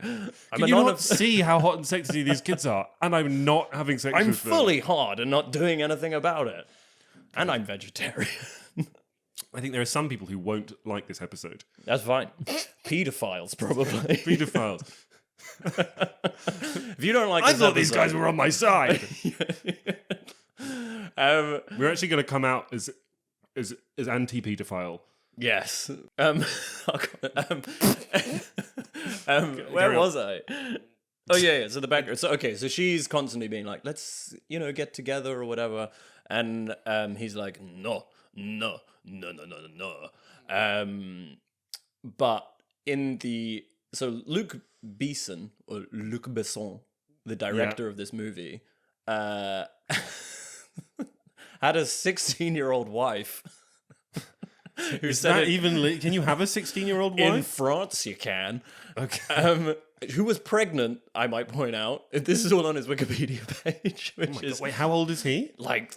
Can you not see how hot and sexy these kids are? And I'm not having sex I'm with them. fully hot and not doing anything about it. And I'm vegetarian. I think there are some people who won't like this episode. That's fine. Pedophiles, probably. Pedophiles. If you don't like this I thought these guys were on my side. We're actually going to come out as anti-pedophile. Yes. Where was I? Oh yeah. So the background. So okay. So she's constantly being like, "Let's get together or whatever," and he's like, "No." But Luc Besson, the director of this movie, had a 16-year-old wife. Can you have a 16-year-old wife? In France, you can. Okay. Who was pregnant, I might point out. This is all on his Wikipedia page. Wait, how old is he? Like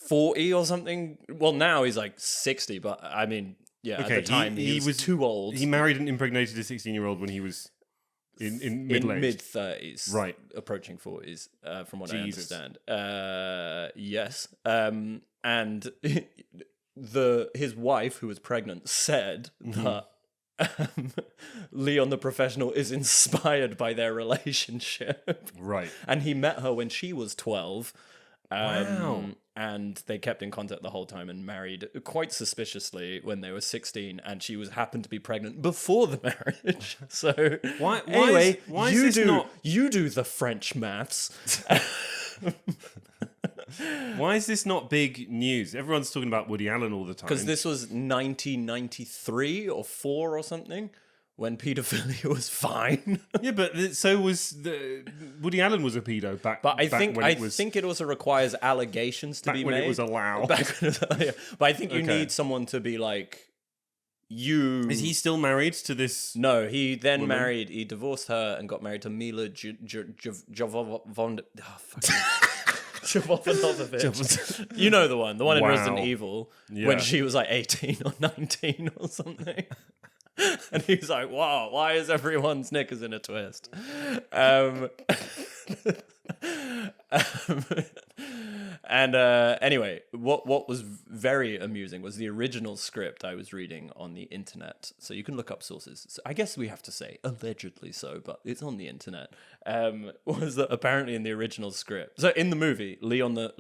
40 or something. Well, now he's like 60, but I mean, yeah, okay, at the time he was too old. He married and impregnated a 16-year-old when he was in middle age. Mid-30s. Right. Approaching 40s, from what Jesus. I understand. Yes. And his wife, who was pregnant, said that Léon the professional is inspired by their relationship. Right. And he met her when she was 12. Wow. And they kept in contact the whole time and married quite suspiciously when they were 16, and she happened to be pregnant before the marriage. So why you do the French maths. Why is this not big news? Everyone's talking about Woody Allen all the time. Because this was 1993 or 4 or something, when paedophilia was fine. Yeah, but so was Woody Allen was a pedo back. But I think it also requires allegations to be made. When it was allowed. But I think you need someone to be like, you. Is he still married to this? No, he then married. He divorced her and got married to Mila Jovovich. You know the one in Resident Evil, when she was like 18 or 19 or something. And he's like, wow, why is everyone's knickers in a twist? Anyway, what was very amusing was the original script I was reading on the internet. So you can look up sources. So I guess we have to say allegedly so, but it's on the internet. Was that apparently in the original script? So in the movie, Léon the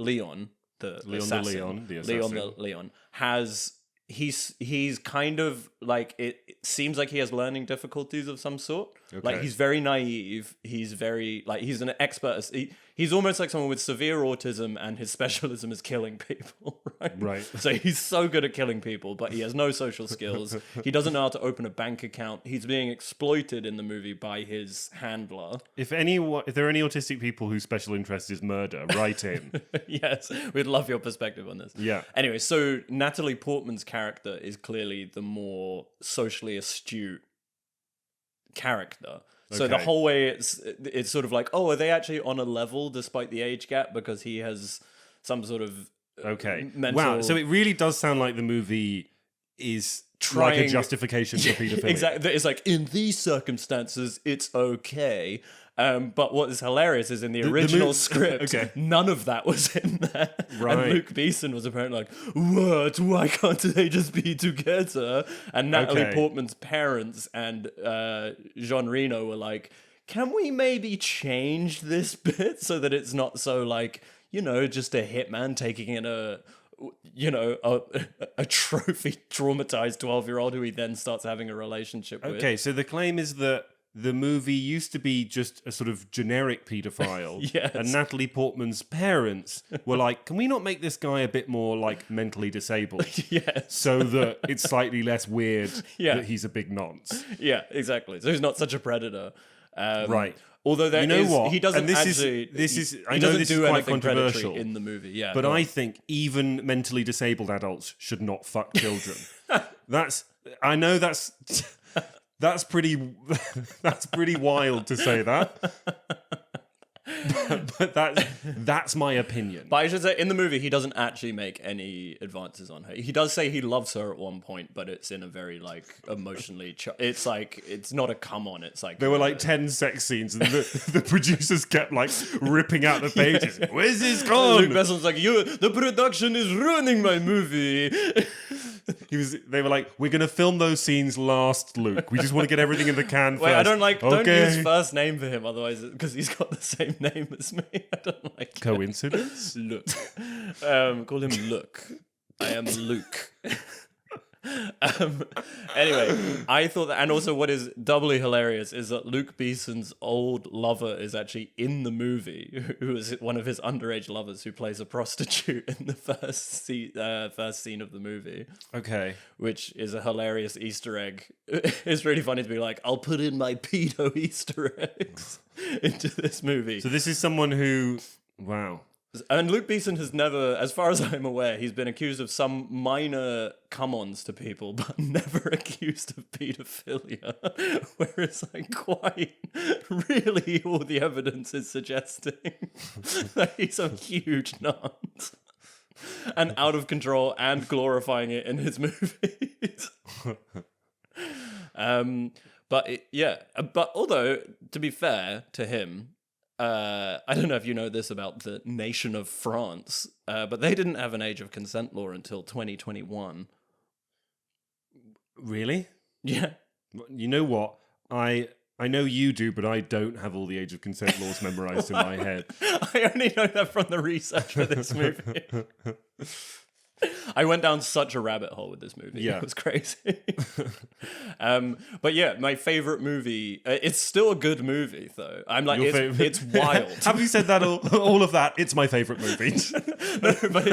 Léon has. He's kind of like it seems like he has learning difficulties of some sort. Okay. Like he's very naive. He's very like he's an expert. He's almost like someone with severe autism, and his specialism is killing people. Right. So he's so good at killing people, but he has no social skills. He doesn't know how to open a bank account. He's being exploited in the movie by his handler. If there are any autistic people whose special interest is murder, write in. Yes, we'd love your perspective on this. Yeah. Anyway, so Natalie Portman's character is clearly the more socially astute character. So the whole way it's sort of like, oh, are they actually on a level despite the age gap because he has some sort of mental... Wow, so it really does sound like the movie is like a justification for pedophilia. Exactly. It's like, in these circumstances, it's okay. But what is hilarious is in the original script, none of that was in there. Right. And Luc Besson was apparently like, what? Why can't they just be together? And Natalie Portman's parents and Jean Reno were like, can we maybe change this bit so that it's not so like, just a hitman taking in a trophy traumatized 12-year-old who he then starts having a relationship with. Okay, so the claim is that the movie used to be just a sort of generic paedophile. Yes. And Natalie Portman's parents were like, can we not make this guy a bit more like mentally disabled? Yes. So that it's slightly less weird that he's a big nonce. Yeah, exactly. So he's not such a predator. Right. Although what? He doesn't I know this is quite controversial in the movie. Yeah, but I think even mentally disabled adults should not fuck children. That's pretty wild to say that. but that's my opinion. But I should say, in the movie, he doesn't actually make any advances on her. He does say he loves her at one point, but it's in a very, like, emotionally... it's like, it's not a come on, it's like... There were, like, 10 sex scenes, and the producers kept, like, ripping out the pages. Where's this gone? Luke Besson's like, the production is ruining my movie. They were like, we're going to film those scenes last, Luke. We just want to get everything in the can first. Wait, I don't use first name for him, otherwise, because he's got the same name as me. I don't like it. Coincidence? Look. Call him Look. I am Luke. Anyway, I thought that, and also what is doubly hilarious is that Luke Beeson's old lover is actually in the movie, who is one of his underage lovers who plays a prostitute in the first scene of the movie. Okay. Which is a hilarious Easter egg. It's really funny to be like, I'll put in my pedo Easter eggs into this movie. So this is someone who, wow. And Luke Beeson has never, as far as I'm aware, he's been accused of some minor come-ons to people, but never accused of paedophilia. Whereas, like, quite really all the evidence is suggesting that he's a huge nut. And out of control and glorifying it in his movies. But although, to be fair to him, I don't know if you know this about the nation of France, but they didn't have an age of consent law until 2021. Really? Yeah. You know what? I know you do, but I don't have all the age of consent laws memorized in my head. I only know that from the research for this movie. I went down such a rabbit hole with this movie. Yeah. It was crazy. But yeah, my favorite movie. It's still a good movie, though. I'm like, it's wild. Have you said that all of that? It's my favorite movie. No, but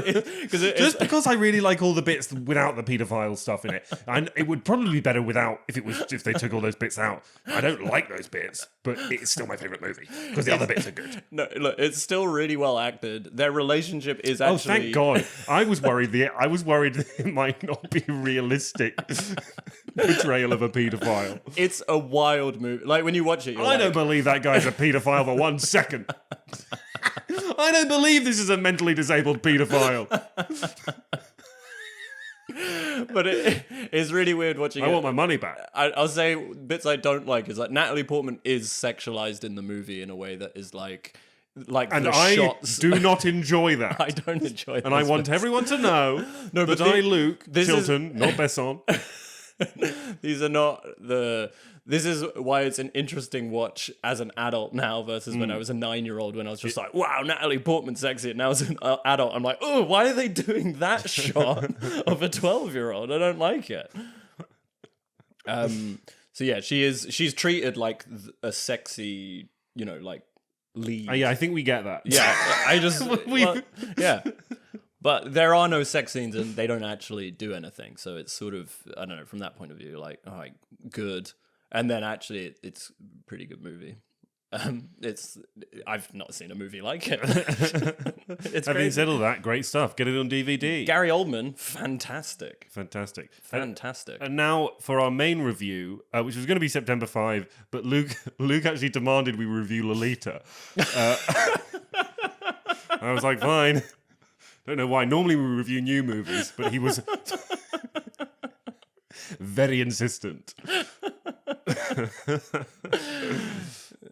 just because I really like all the bits without the paedophile stuff in it. And it would probably be better without if they took all those bits out. I don't like those bits, but it's still my favorite movie because the other bits are good. No, look, it's still really well acted. Their relationship is actually. Oh, thank God! I was worried it might not be realistic portrayal of a paedophile. It's a wild movie. Like when you watch it, I don't believe that guy's a paedophile for 1 second. I don't believe this is a mentally disabled paedophile. But it's really weird watching it. I want my money back. I'll say bits I don't like is like Natalie Portman is sexualized in the movie in a way that is like and the I shots. do not enjoy that. I don't enjoy that. And I want everyone to know that I, Luke Chilton, not Besson. These are not the... This is why it's an interesting watch as an adult now versus when I was a 9-year-old when I was just like, wow, Natalie Portman's sexy. And now as an adult, I'm like, oh, why are they doing that shot of a 12-year-old? I don't like it. So yeah, she's treated like a sexy, like lead. Yeah, I think we get that. Yeah, yeah. But there are no sex scenes and they don't actually do anything. So it's sort of, I don't know, from that point of view, like, all right, good. And then actually it's a pretty good movie. I've not seen a movie like it. It's Having said all that, great stuff. Get it on DVD. Gary Oldman, fantastic. And now for our main review, which was going to be September 5, but Luke actually demanded we review Lolita. I was like, fine. Don't know why. Normally we review new movies, but he was very insistent.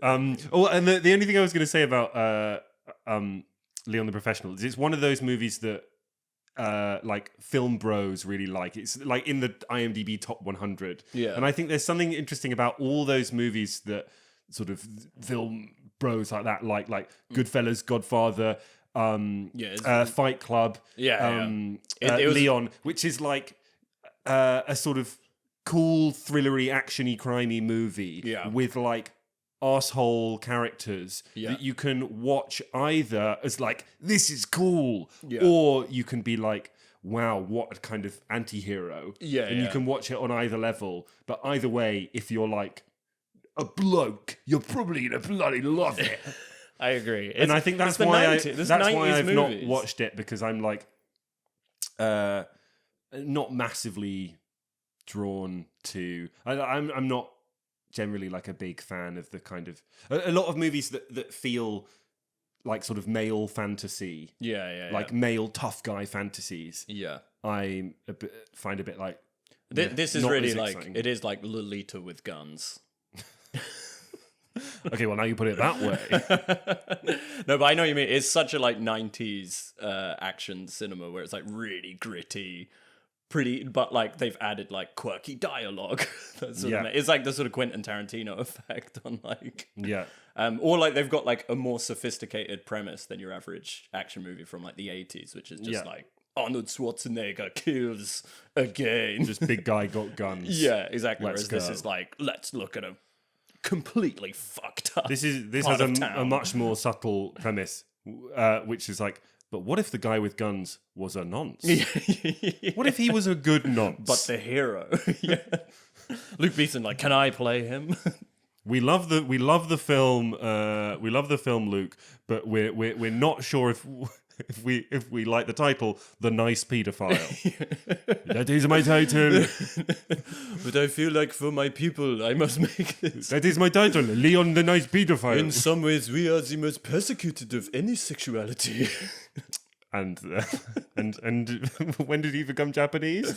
And the only thing I was going to say about Léon the Professional is it's one of those movies that like film bros really like. It's like in the IMDb top 100. Yeah. And I think there's something interesting about all those movies that sort of film bros like that, like Goodfellas, Godfather, Fight Club, Léon, which is like a sort of cool, thrillery, actiony, crimey movie with like arsehole characters that you can watch either as like, this is cool, or you can be like, wow, what a kind of anti-hero. And you can watch it on either level. But either way, if you're like a bloke, you're probably going to bloody love it. I agree. And I think that's why I've not watched it, because I'm like not massively drawn to... I'm not generally like a big fan of the kind of... A lot of movies that feel like sort of male fantasy, Yeah. male tough guy fantasies, Yeah. I find a bit like This is not really as like exciting. it is like Lolita with guns. Okay, well now you put it that way. No, but I know what you mean. It's such a like 90s action cinema where it's like really gritty, pretty, but like they've added like quirky dialogue. It's like the sort of Quentin Tarantino effect on like or like they've got like a more sophisticated premise than your average action movie from like the 80s, which is just like Arnold Schwarzenegger kills again. Just big guy got guns. Yeah, exactly. Whereas this is like, let's look at a completely fucked up. This has a much more subtle premise, which is like, but what if the guy with guns was a nonce? What if he was a good nonce? But the hero. Luke Beeson, like, can I play him? We love the film. We love the film, Luke, but we're not sure if we like the title, The Nice Paedophile. That is my title. But I feel like for my people, I must make this. That is my title, Léon the Nice Paedophile. In some ways, we are the most persecuted of any sexuality. And when did he become Japanese?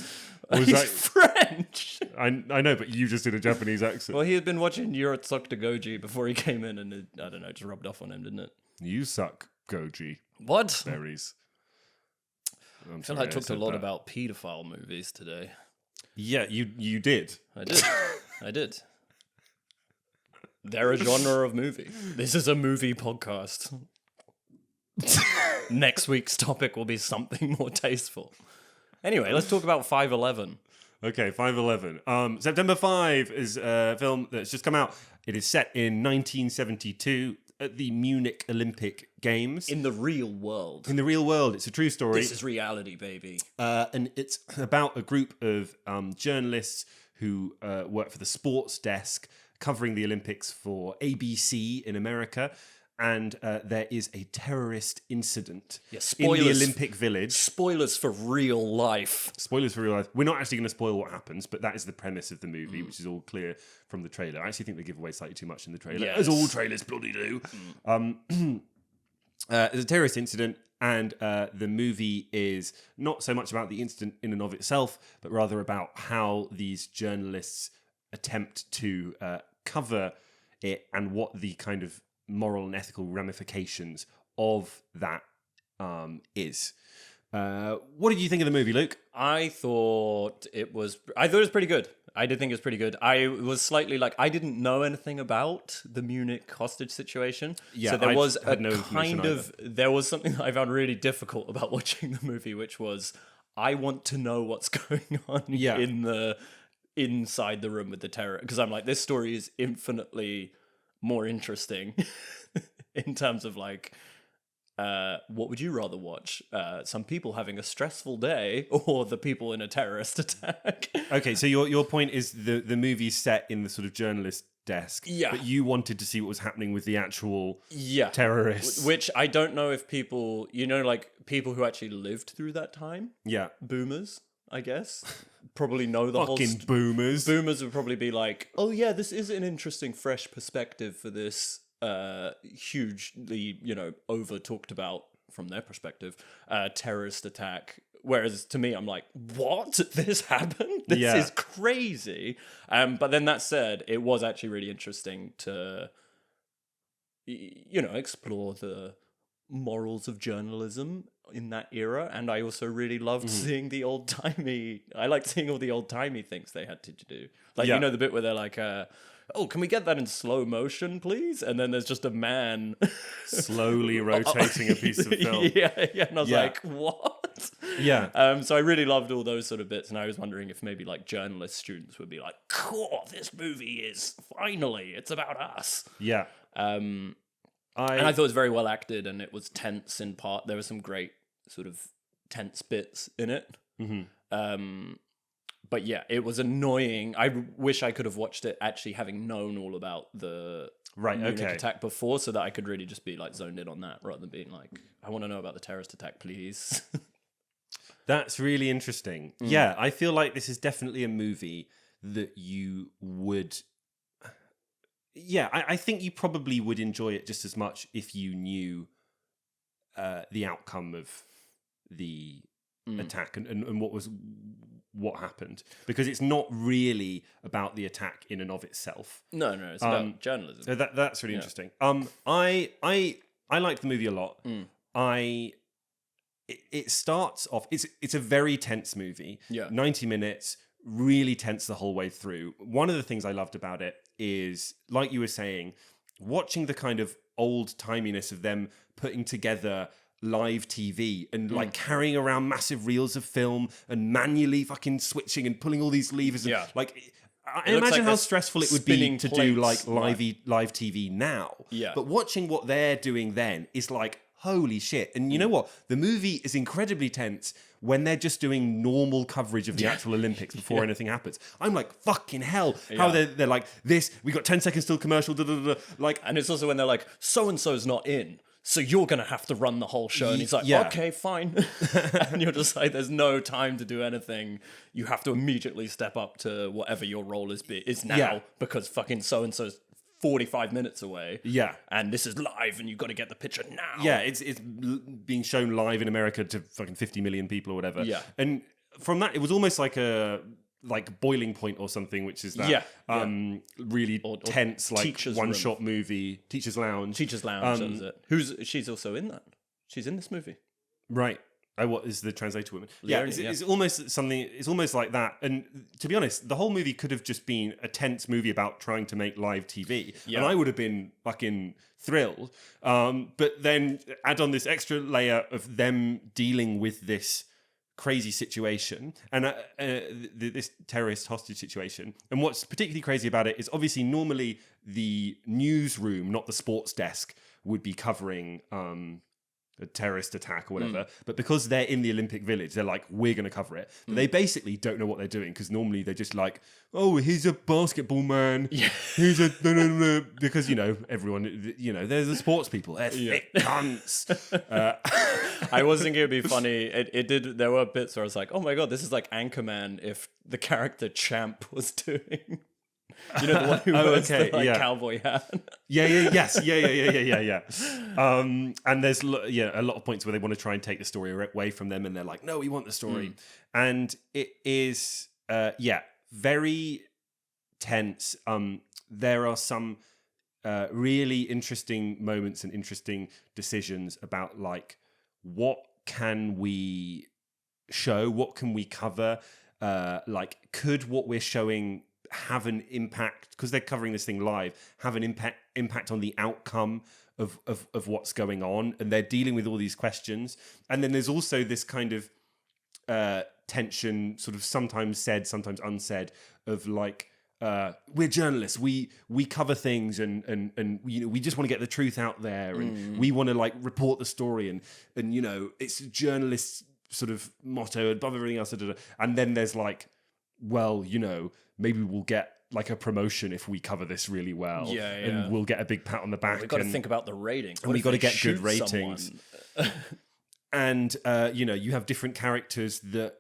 Or was He's French. I know, but you just did a Japanese accent. Well, he had been watching Yurotsuka Goji before he came in, and I don't know, just rubbed off on him, didn't it? You suck, Goji. What? Berries. I feel like I talked a lot about paedophile movies today. Yeah, you did. I did. They're a genre of movie. This is a movie podcast. Next week's topic will be something more tasteful. Anyway, let's talk about 5'11". Okay, 5'11". September 5 is a film that's just come out. It is set in 1972 at the Munich Olympic Games. In the real world. In the real world. It's a true story. This is reality, baby. And it's about a group of journalists who work for the sports desk covering the Olympics for ABC in America. And there is a terrorist incident in the Olympic Village. Spoilers for real life. Spoilers for real life. We're not actually going to spoil what happens, but that is the premise of the movie, which is all clear from the trailer. I actually think they give away slightly too much in the trailer, as all trailers bloody do. There's a terrorist incident, and the movie is not so much about the incident in and of itself, but rather about how these journalists attempt to cover it and what the kind of moral and ethical ramifications of that is. What did you think of the movie, Luke? I thought it was pretty good. I did think it was pretty good. I was slightly like, I didn't know anything about the Munich hostage situation. Yeah, so there was there was something that I found really difficult about watching the movie, which was I want to know what's going on inside the room with the terror. Because I'm like, this story is infinitely more interesting in terms of like, what would you rather watch? Some people having a stressful day or the people in a terrorist attack? Okay, so your point is the movie's set in the sort of journalist desk, but you wanted to see what was happening with the actual terrorists. Which I don't know if people, like people who actually lived through that time. Yeah. Boomers, I guess. Probably know the whole... Fucking boomers. Boomers would probably be like, oh yeah, this is an interesting, fresh perspective for this hugely, over talked about from their perspective, terrorist attack. Whereas to me, I'm like, what? This happened? This is crazy. But then that said, it was actually really interesting to, explore the morals of journalism in that era. And I also really loved seeing the I liked seeing all the old-timey things they had to do. Like, the bit where they're like, oh, can we get that in slow motion, please? And then there's just a man slowly rotating a piece of film. Yeah. And I was like, what? Yeah. So I really loved all those sort of bits. And I was wondering if maybe like journalist students would be like, cool, this movie is finally, it's about us. Yeah. And I thought it was very well acted and it was tense in part. There were some great sort of tense bits in it. Mm-hmm. But yeah, it was annoying. I wish I could have watched it actually having known all about the Munich attack before so that I could really just be like zoned in on that rather than being like, I want to know about the terrorist attack, please. That's really interesting. Yeah, I feel like this is definitely a movie that you would... Yeah, I think you probably would enjoy it just as much if you knew the outcome of the attack and what happened, because it's not really about the attack in and of itself. No, it's about journalism. So that's really interesting. I liked the movie a lot. It starts off. It's a very tense movie. 90 minutes, really tense the whole way through. One of the things I loved about it is, like you were saying, watching the kind of old timiness of them putting together live TV and like carrying around massive reels of film and manually fucking switching and pulling all these levers. And, like, I imagine how stressful it would be to do like live TV now. But watching what they're doing then is like, holy shit. And you know what? The movie is incredibly tense when they're just doing normal coverage of the actual Olympics before anything happens. I'm like, fucking hell. How they're like, this, we got 10 seconds till commercial, like. And it's also when they're like, so-and-so's not in, so you're going to have to run the whole show. And he's like, okay, fine. And you're just like, there's no time to do anything. You have to immediately step up to whatever your role is now, because fucking so-and-so's 45 minutes away. And this is live and you've got to get the picture now. It's being shown live in America to fucking 50 million people or whatever. And from that, it was almost like a Boiling Point or something, which is that really tense, like one-shot movie. Teacher's Lounge. That was it. She's also in that. She's in this movie. Right. What is the translator woman? Léon, It's almost something. It's almost like that. And to be honest, the whole movie could have just been a tense movie about trying to make live TV, and I would have been fucking thrilled. But then add on this extra layer of them dealing with this crazy situation and this terrorist hostage situation. And what's particularly crazy about it is obviously normally the newsroom, not the sports desk, would be covering a terrorist attack or whatever, but because they're in the Olympic Village, they're like, we're going to cover it. But they basically don't know what they're doing, because normally they're just like, oh, he's a basketball man. He's a because everyone, they're the sports people. They're thick cunts. I was thinking it'd be funny. It did. There were bits where I was like, oh my god, this is like Anchorman if the character Champ was doing. You know, the one who wears the cowboy hat. Yes. And there's a lot of points where they want to try and take the story away from them, and they're like, no, we want the story. And it is very tense. There are some really interesting moments and interesting decisions about like, what can we show, what can we cover, like, could what we're showing have an impact, because they're covering this thing live, have an impact on the outcome of what's going on, and they're dealing with all these questions. And then there's also this kind of tension, sort of sometimes said, sometimes unsaid, of like, we're journalists, we cover things, and we just want to get the truth out there, and we want to like report the story, and it's journalists' sort of motto above everything else. And then there's like, well, maybe we'll get like a promotion if we cover this really well. And we'll get a big pat on the back. We've got to think about the ratings. And we've got to get good ratings. And, you have different characters that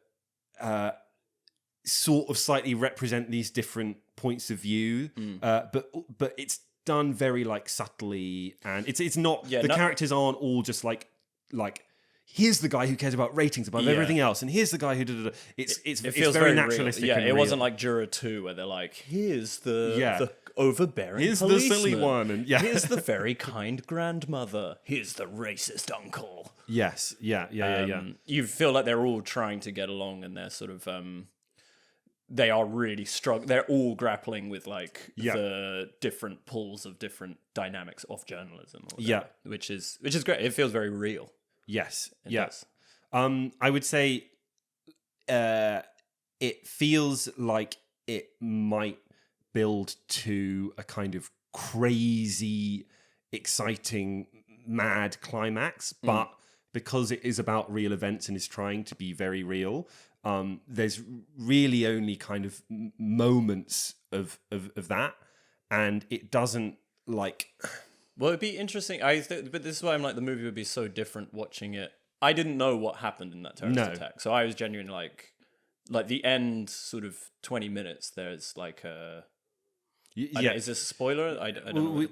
sort of slightly represent these different points of view. But it's done very like subtly. And it's not, characters aren't all just like, here's the guy who cares about ratings above everything else, and here's the guy who It feels very naturalistic. Real. And it real. wasn't like Juror 2 where they're like, here's the overbearing here's policeman. the silly one, and here's the very kind grandmother. Here's the racist uncle. Yes, yeah. You feel like they're all trying to get along, and they're sort of they are really struggling. They're all grappling with like the different pulls of different dynamics of journalism. Or whatever, which is great. It feels very real. Yes. Does. I would say it feels like it might build to a kind of crazy, exciting, mad climax, but because it is about real events and is trying to be very real, there's really only kind of moments of that, and it doesn't like... Well, it'd be interesting. But this is why I'm like, the movie would be so different watching it. I didn't know what happened in that terrorist attack, so I was genuinely like the end sort of 20 minutes. There's like a Is this a spoiler? I don't know.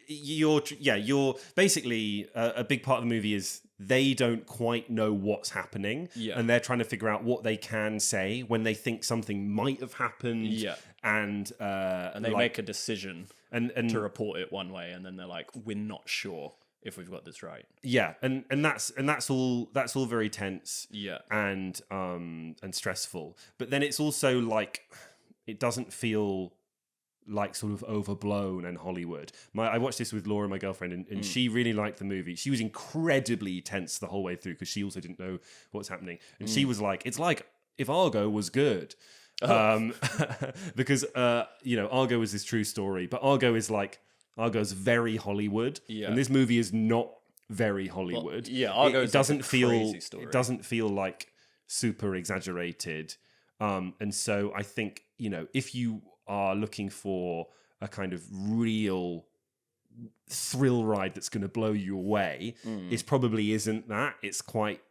You're basically a big part of the movie is they don't quite know what's happening, and they're trying to figure out what they can say when they think something might have happened. And they make a decision and to report it one way, and then they're like, "We're not sure if we've got this right." Yeah, and that's all very tense. Yeah, and stressful. But then it's also like it doesn't feel like sort of overblown and Hollywood. I watched this with Laura, my girlfriend, and she really liked the movie. She was incredibly tense the whole way through because she also didn't know what's happening. And she was like, it's like if Argo was good. Because, Argo is this true story, but Argo's very Hollywood. Yeah. And this movie is not very Hollywood. Well, Argo it doesn't feel crazy story. It doesn't feel like super exaggerated. And so I think, if you are looking for a kind of real thrill ride that's going to blow you away, it probably isn't that. It's quite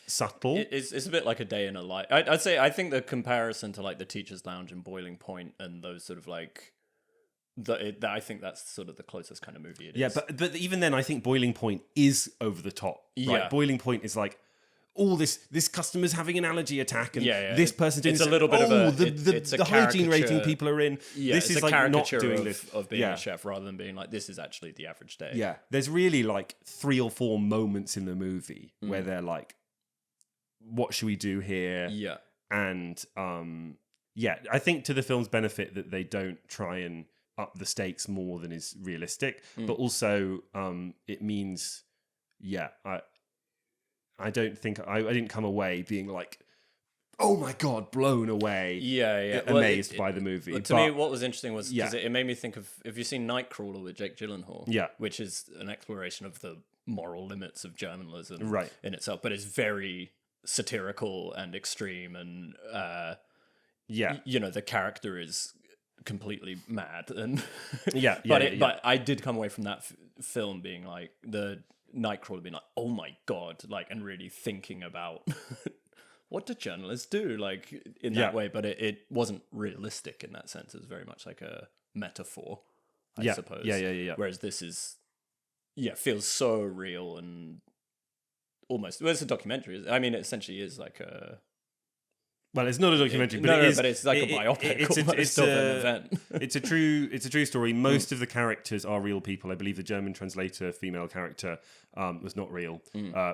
subtle. It's a bit like A Day in a Life. I'd say I think the comparison to like The Teacher's Lounge and Boiling Point and those sort of like I think that's sort of the closest kind of movie it is. Yeah, but even then, I think Boiling Point is over the top. Right? Yeah, Boiling Point is like, all this customer's having an allergy attack, and this person doing it's a little bit of the hygiene rating people are in. Yeah, this is like not doing this of being a chef rather than being like, this is actually the average day. Yeah, there's really like 3 or 4 moments in the movie where they're like, what should we do here? Yeah, and I think to the film's benefit that they don't try and up the stakes more than is realistic, but also it means I don't think I didn't come away being like, oh my God, blown away. Amazed by the movie. Well, to me, what was interesting was because it made me think of, if you've seen Nightcrawler with Jake Gyllenhaal, which is an exploration of the moral limits of journalism in itself, but it's very satirical and extreme, and the character is completely mad, and but I did come away from that film being like, the Nightcrawler being like, oh my God, like, and really thinking about what do journalists do, like, in that way. But it wasn't realistic in that sense. It was very much like a metaphor, I suppose. Whereas this is feels so real and almost, well, it's a documentary. I mean, it essentially is like a, well, it's not a documentary, but it's like a biopic. It's an event. It's a true story. Most of the characters are real people. I believe the German translator, female character, was not real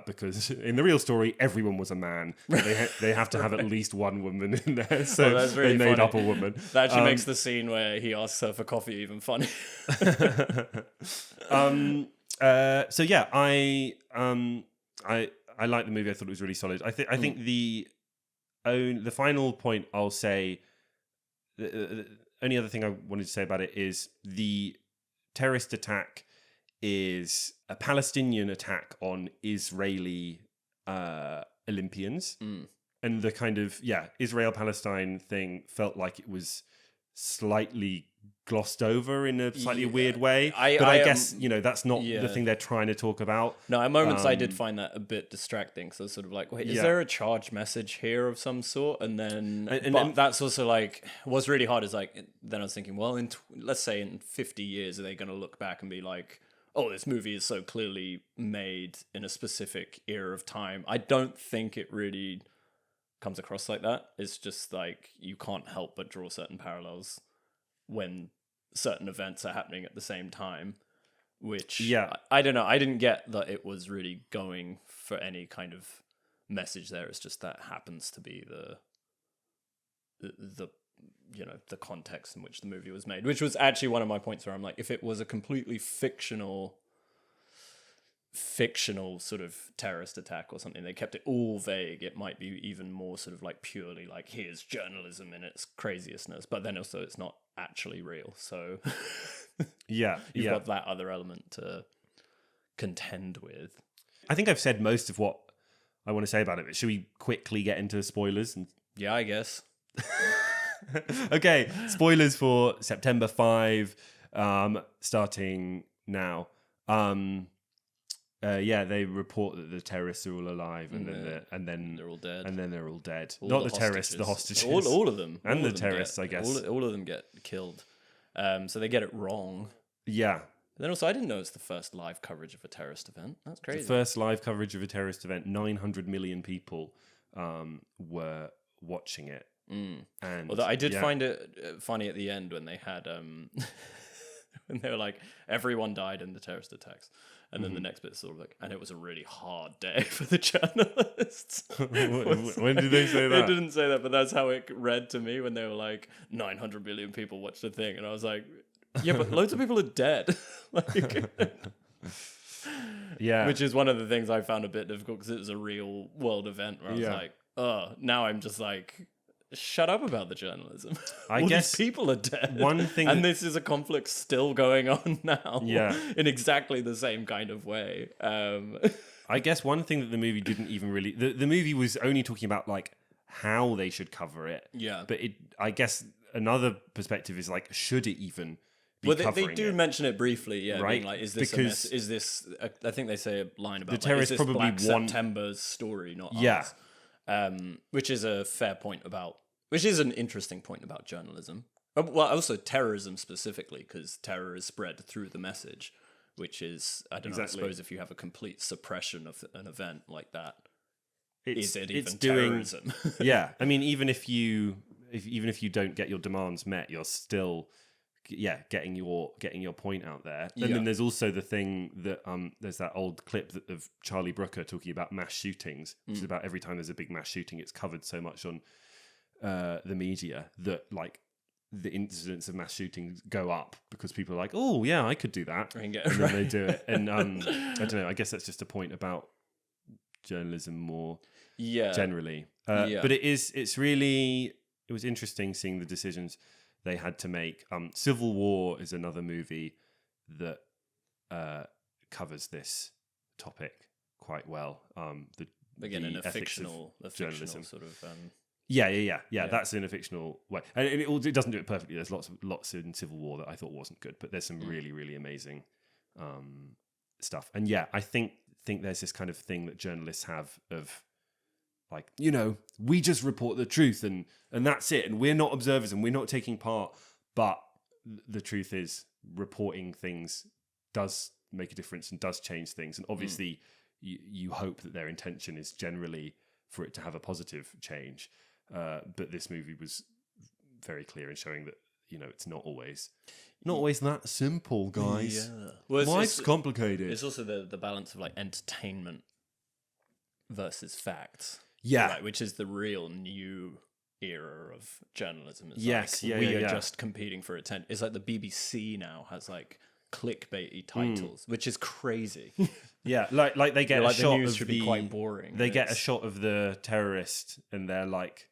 because in the real story, everyone was a man. They have to have at least one woman in there, so that's really they made funny. up a woman. That actually makes the scene where he asks her for coffee even funny. I liked the movie. I thought it was really solid. I think the final point I'll say, the only other thing I wanted to say about it is the terrorist attack is a Palestinian attack on Israeli Olympians. And the kind of, Israel-Palestine thing felt like it was slightly glossed over in a slightly weird way. I guess, that's not the thing they're trying to talk about. No, at moments I did find that a bit distracting. So sort of like, wait, is there a charge message here of some sort? And then, but that's also like, what's really hard is like, then I was thinking, well, let's say in 50 years, are they going to look back and be like, oh, this movie is so clearly made in a specific era of time? I don't think it really comes across like that. It's just like, you can't help but draw certain parallels when certain events are happening at the same time, which I don't know. I didn't get that it was really going for any kind of message there. It's just that happens to be the context in which the movie was made, which was actually one of my points where I'm like, if it was a completely fictional sort of terrorist attack or something, they kept it all vague, it might be even more sort of like purely like, here's journalism in its craziousness, but then also it's not actually real, so you've got that other element to contend with. I think I've said most of what I want to say about it, but should we quickly get into spoilers? I guess. Okay, spoilers for September 5, starting now. They report that the terrorists are all alive, and then they're all dead. And then they're all dead. All Not the terrorists, the hostages. All of them. And the terrorists, I guess. All of them get killed. So they get it wrong. Yeah. Then also, I didn't know it's the first live coverage of a terrorist event. That's crazy. The first live coverage of a terrorist event, 900 million people were watching it. And although I did find it funny at the end when they had when they were like, everyone died in the terrorist attacks, and then the next bit is sort of like, and it was a really hard day for the journalists. When did they say that? They didn't say that, but that's how it read to me when they were like, 900 million people watched the thing, and I was like, yeah, but loads of people are dead. Like, yeah, which is one of the things I found a bit difficult because it was a real world event where I was like, oh, now I'm just like, shut up about the journalism. I All guess these people are dead. one thing, and this is a conflict still going on now. Yeah, in exactly the same kind of way. I guess one thing that the movie didn't even really, the movie was only talking about like how they should cover it. Yeah, but I guess another perspective is like, should it even? Well, they do mention it briefly, yeah. Right? Being like, is this is this? I think they say a line about the terrorists is this probably Black want September's story, not yeah, ours. Which is a fair point about, which is an interesting point about journalism. Well, also terrorism specifically, because terror is spread through the message, which is I don't know. I suppose if you have a complete suppression of an event like that, is it even terrorism? Yeah, I mean, even if you don't get your demands met, you're still getting your point out there. And then there's also the thing that there's that old clip of Charlie Brooker talking about mass shootings, which is about every time there's a big mass shooting, it's covered so much on the media that like the incidents of mass shootings go up because people are like, oh yeah, I could do that, and then they do it. And I don't know, I guess that's just a point about journalism more generally. But it was interesting seeing the decisions they had to make. Civil War is another movie that covers this topic quite well. Again, in a fictional sort of. Yeah. That's in a fictional way, and it doesn't do it perfectly. There's lots in Civil War that I thought wasn't good, but there's some really, really amazing stuff. And yeah, I think there's this kind of thing that journalists have of, like, you know, we just report the truth and that's it, and we're not observers and we're not taking part. But the truth is, reporting things does make a difference and does change things. And obviously, you hope that their intention is generally for it to have a positive change. But this movie was very clear in showing that, you know, it's not always that simple, guys. Yeah. Well, life's complicated. It's also the balance of like entertainment versus facts. Yeah, right, which is the real new era of journalism. It's we are just competing for attention. It's like the BBC now has like clickbaity titles, which is crazy. Yeah, like they get a shot the news of should be quite boring. They get a shot of the terrorist, and they're like,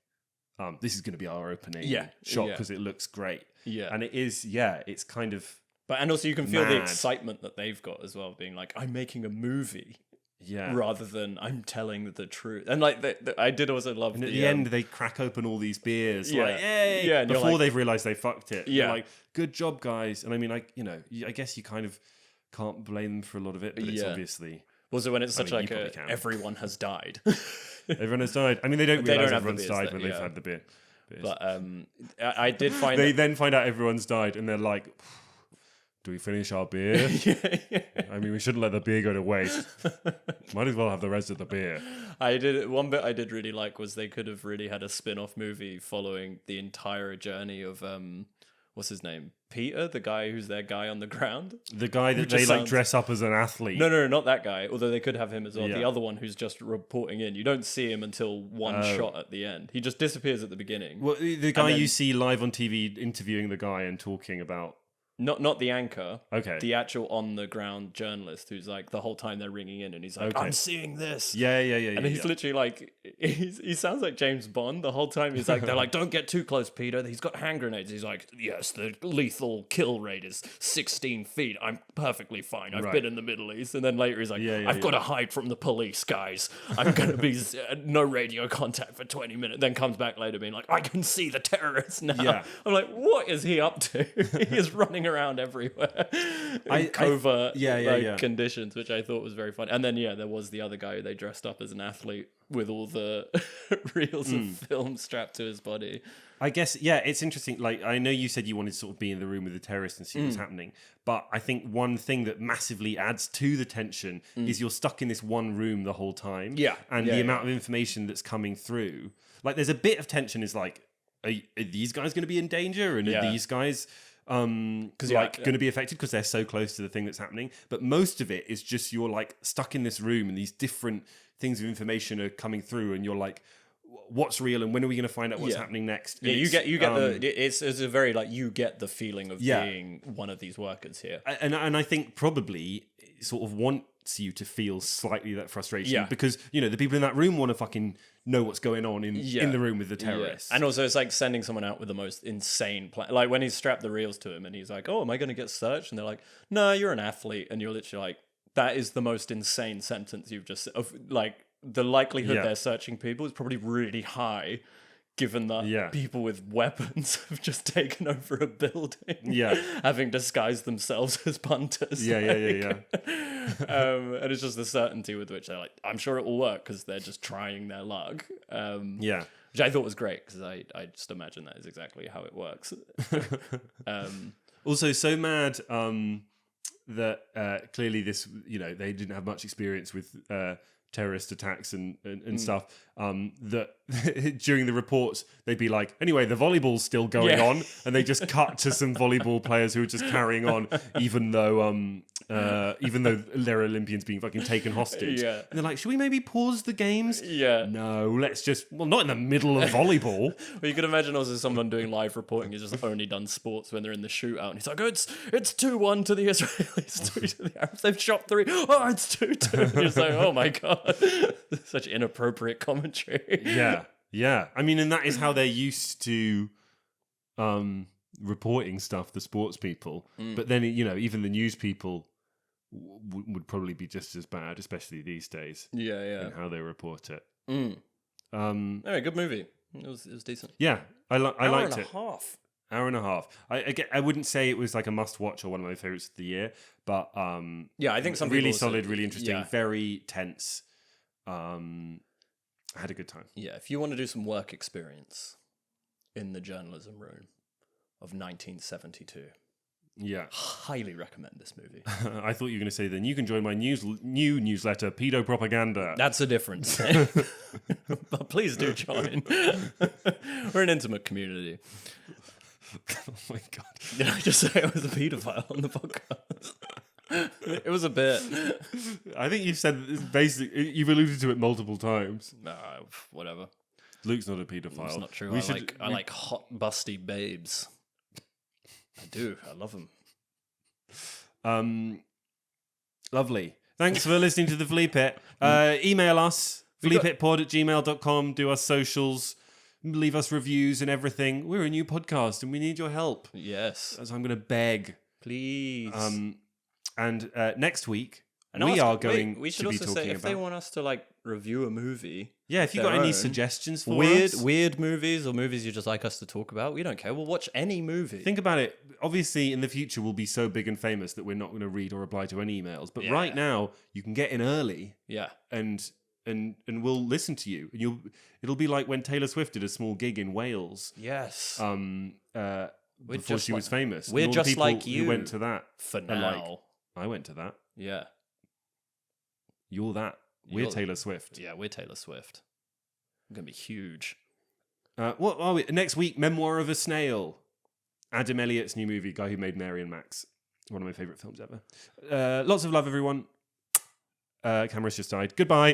"This is going to be our opening shot because it looks great." Yeah, and it is. Yeah, it's kind of. But and also you can feel the excitement that they've got as well, being like, "I'm making a movie." Yeah, rather than I'm telling the truth. And like I did also love. And at the end, they crack open all these beers. Like, yay! Yeah, before they've realised they fucked it. Yeah, like, good job, guys. And I mean, like, you know, I guess you kind of can't blame them for a lot of it, but it's obviously. Also, when it's such like everyone has died. Everyone has died. I mean, they don't realise everyone's died when they've had the beer. But I did find they then find out everyone's died, and they're like, do we finish our beer? I mean, we shouldn't let the beer go to waste. Might as well have the rest of the beer. One bit I did really like was they could have really had a spin-off movie following the entire journey of what's his name? Peter, the guy who's their guy on the ground? The guy that they like dress up as an athlete. No, not that guy. Although they could have him as well. Yeah. The other one who's just reporting in. You don't see him until one shot at the end. He just disappears at the beginning. Well, the guy you see live on TV interviewing the guy and talking about. Not the anchor. Okay. The actual on the ground journalist who's like the whole time they're ringing in and he's like, I'm seeing this. Yeah. And he's literally like, he sounds like James Bond the whole time. He's like, they're like, don't get too close, Peter. He's got hand grenades. He's like, yes, the lethal kill rate is 16 feet. I'm perfectly fine. I've been in the Middle East. And then later he's like, I've got to hide from the police, guys. I'm going to be no radio contact for 20 minutes. Then comes back later being like, I can see the terrorists now. Yeah. I'm like, what is he up to? He is running flying around everywhere in covert conditions, which I thought was very fun. And then there was the other guy who they dressed up as an athlete with all the reels of film strapped to his body. I guess, it's interesting. Like, I know you said you wanted to sort of be in the room with the terrorists and see what's happening, but I think one thing that massively adds to the tension is you're stuck in this one room the whole time. Yeah. And the amount of information that's coming through. Like, there's a bit of tension is like, are these guys going to be in danger? And are these guys going to be affected because they're so close to the thing that's happening? But most of it is just you're like stuck in this room and these different things of information are coming through and you're like, what's real and when are we going to find out what's happening next? Yeah, you get it's a very like you get the feeling of being one of these workers here, and I think probably it sort of wants you to feel slightly that frustration because the people in that room want to fucking know what's going on in the room with the terrorists, and also it's like sending someone out with the most insane plan. Like when he's strapped the reels to him and he's like, "Oh, am I going to get searched?" And they're like, "No, you're an athlete," and you're literally like, "That is the most insane sentence you've just like." The likelihood they're searching people is probably really high, given that people with weapons have just taken over a building, having disguised themselves as punters. And it's just the certainty with which they're like, I'm sure it will work because they're just trying their luck. Which I thought was great because I just imagine that is exactly how it works. Also, so mad that clearly this, they didn't have much experience with terrorist attacks and stuff, that during the reports they'd be like, anyway, the volleyball's still going on, and they just cut to some volleyball players who are just carrying on even though they're Olympians being fucking taken hostage. And they're like, should we maybe pause the games? No, let's just, not in the middle of volleyball. Well, you could imagine also someone doing live reporting who's just only done sports when they're in the shootout, and he's like, oh, it's 2-1 to the Israelis, 2 to the Arabs, they've shot 3, oh, it's 2-2. And you're just like, oh my god. Such inappropriate commentary. I mean, and that is how they're used to reporting stuff, the sports people. But then, even the news people would probably be just as bad, especially these days. In how they report it. Anyway, good movie. It was decent. Yeah, I liked it. Hour and a half. I wouldn't say it was like a must-watch or one of my favorites of the year, but I think some really people solid, really interesting, very tense. I had a good time. Yeah, if you want to do some work experience in the journalism room of 1972, highly recommend this movie. I thought you were going to say then you can join my new newsletter, Pedo Propaganda. That's a difference. But please do join. We're an intimate community. Oh my god! Did I just say I was a paedophile on the podcast? It was a bit. I think you've said basically you've alluded to it multiple times. Whatever. Luke's not a paedophile. It's not true. I like hot, busty babes. I do. I love them. Lovely. Thanks for listening to the Fleapit. Email us, fleapitpod@gmail.com. Do our socials. Leave us reviews and everything. We're a new podcast and we need your help. Yes. So I'm going to beg. Please. And next week, we should also say if they want us to like review a movie. Yeah, if you've got any suggestions for weird movies or movies you just like us to talk about, we don't care. We'll watch any movie. Think about it. Obviously, in the future, we'll be so big and famous that we're not going to read or reply to any emails. But right now, you can get in early. Yeah. And we'll listen to you. And it'll be like when Taylor Swift did a small gig in Wales. Yes. Before she was famous. We're just like you. Who went to that. For now. I went to that. Yeah. You're that. We're Taylor Swift. Yeah, we're Taylor Swift. I'm going to be huge. What are we? Next week, Memoir of a Snail. Adam Elliott's new movie, guy who made Mary and Max. One of my favourite films ever. Lots of love, everyone. Camera's just died. Goodbye.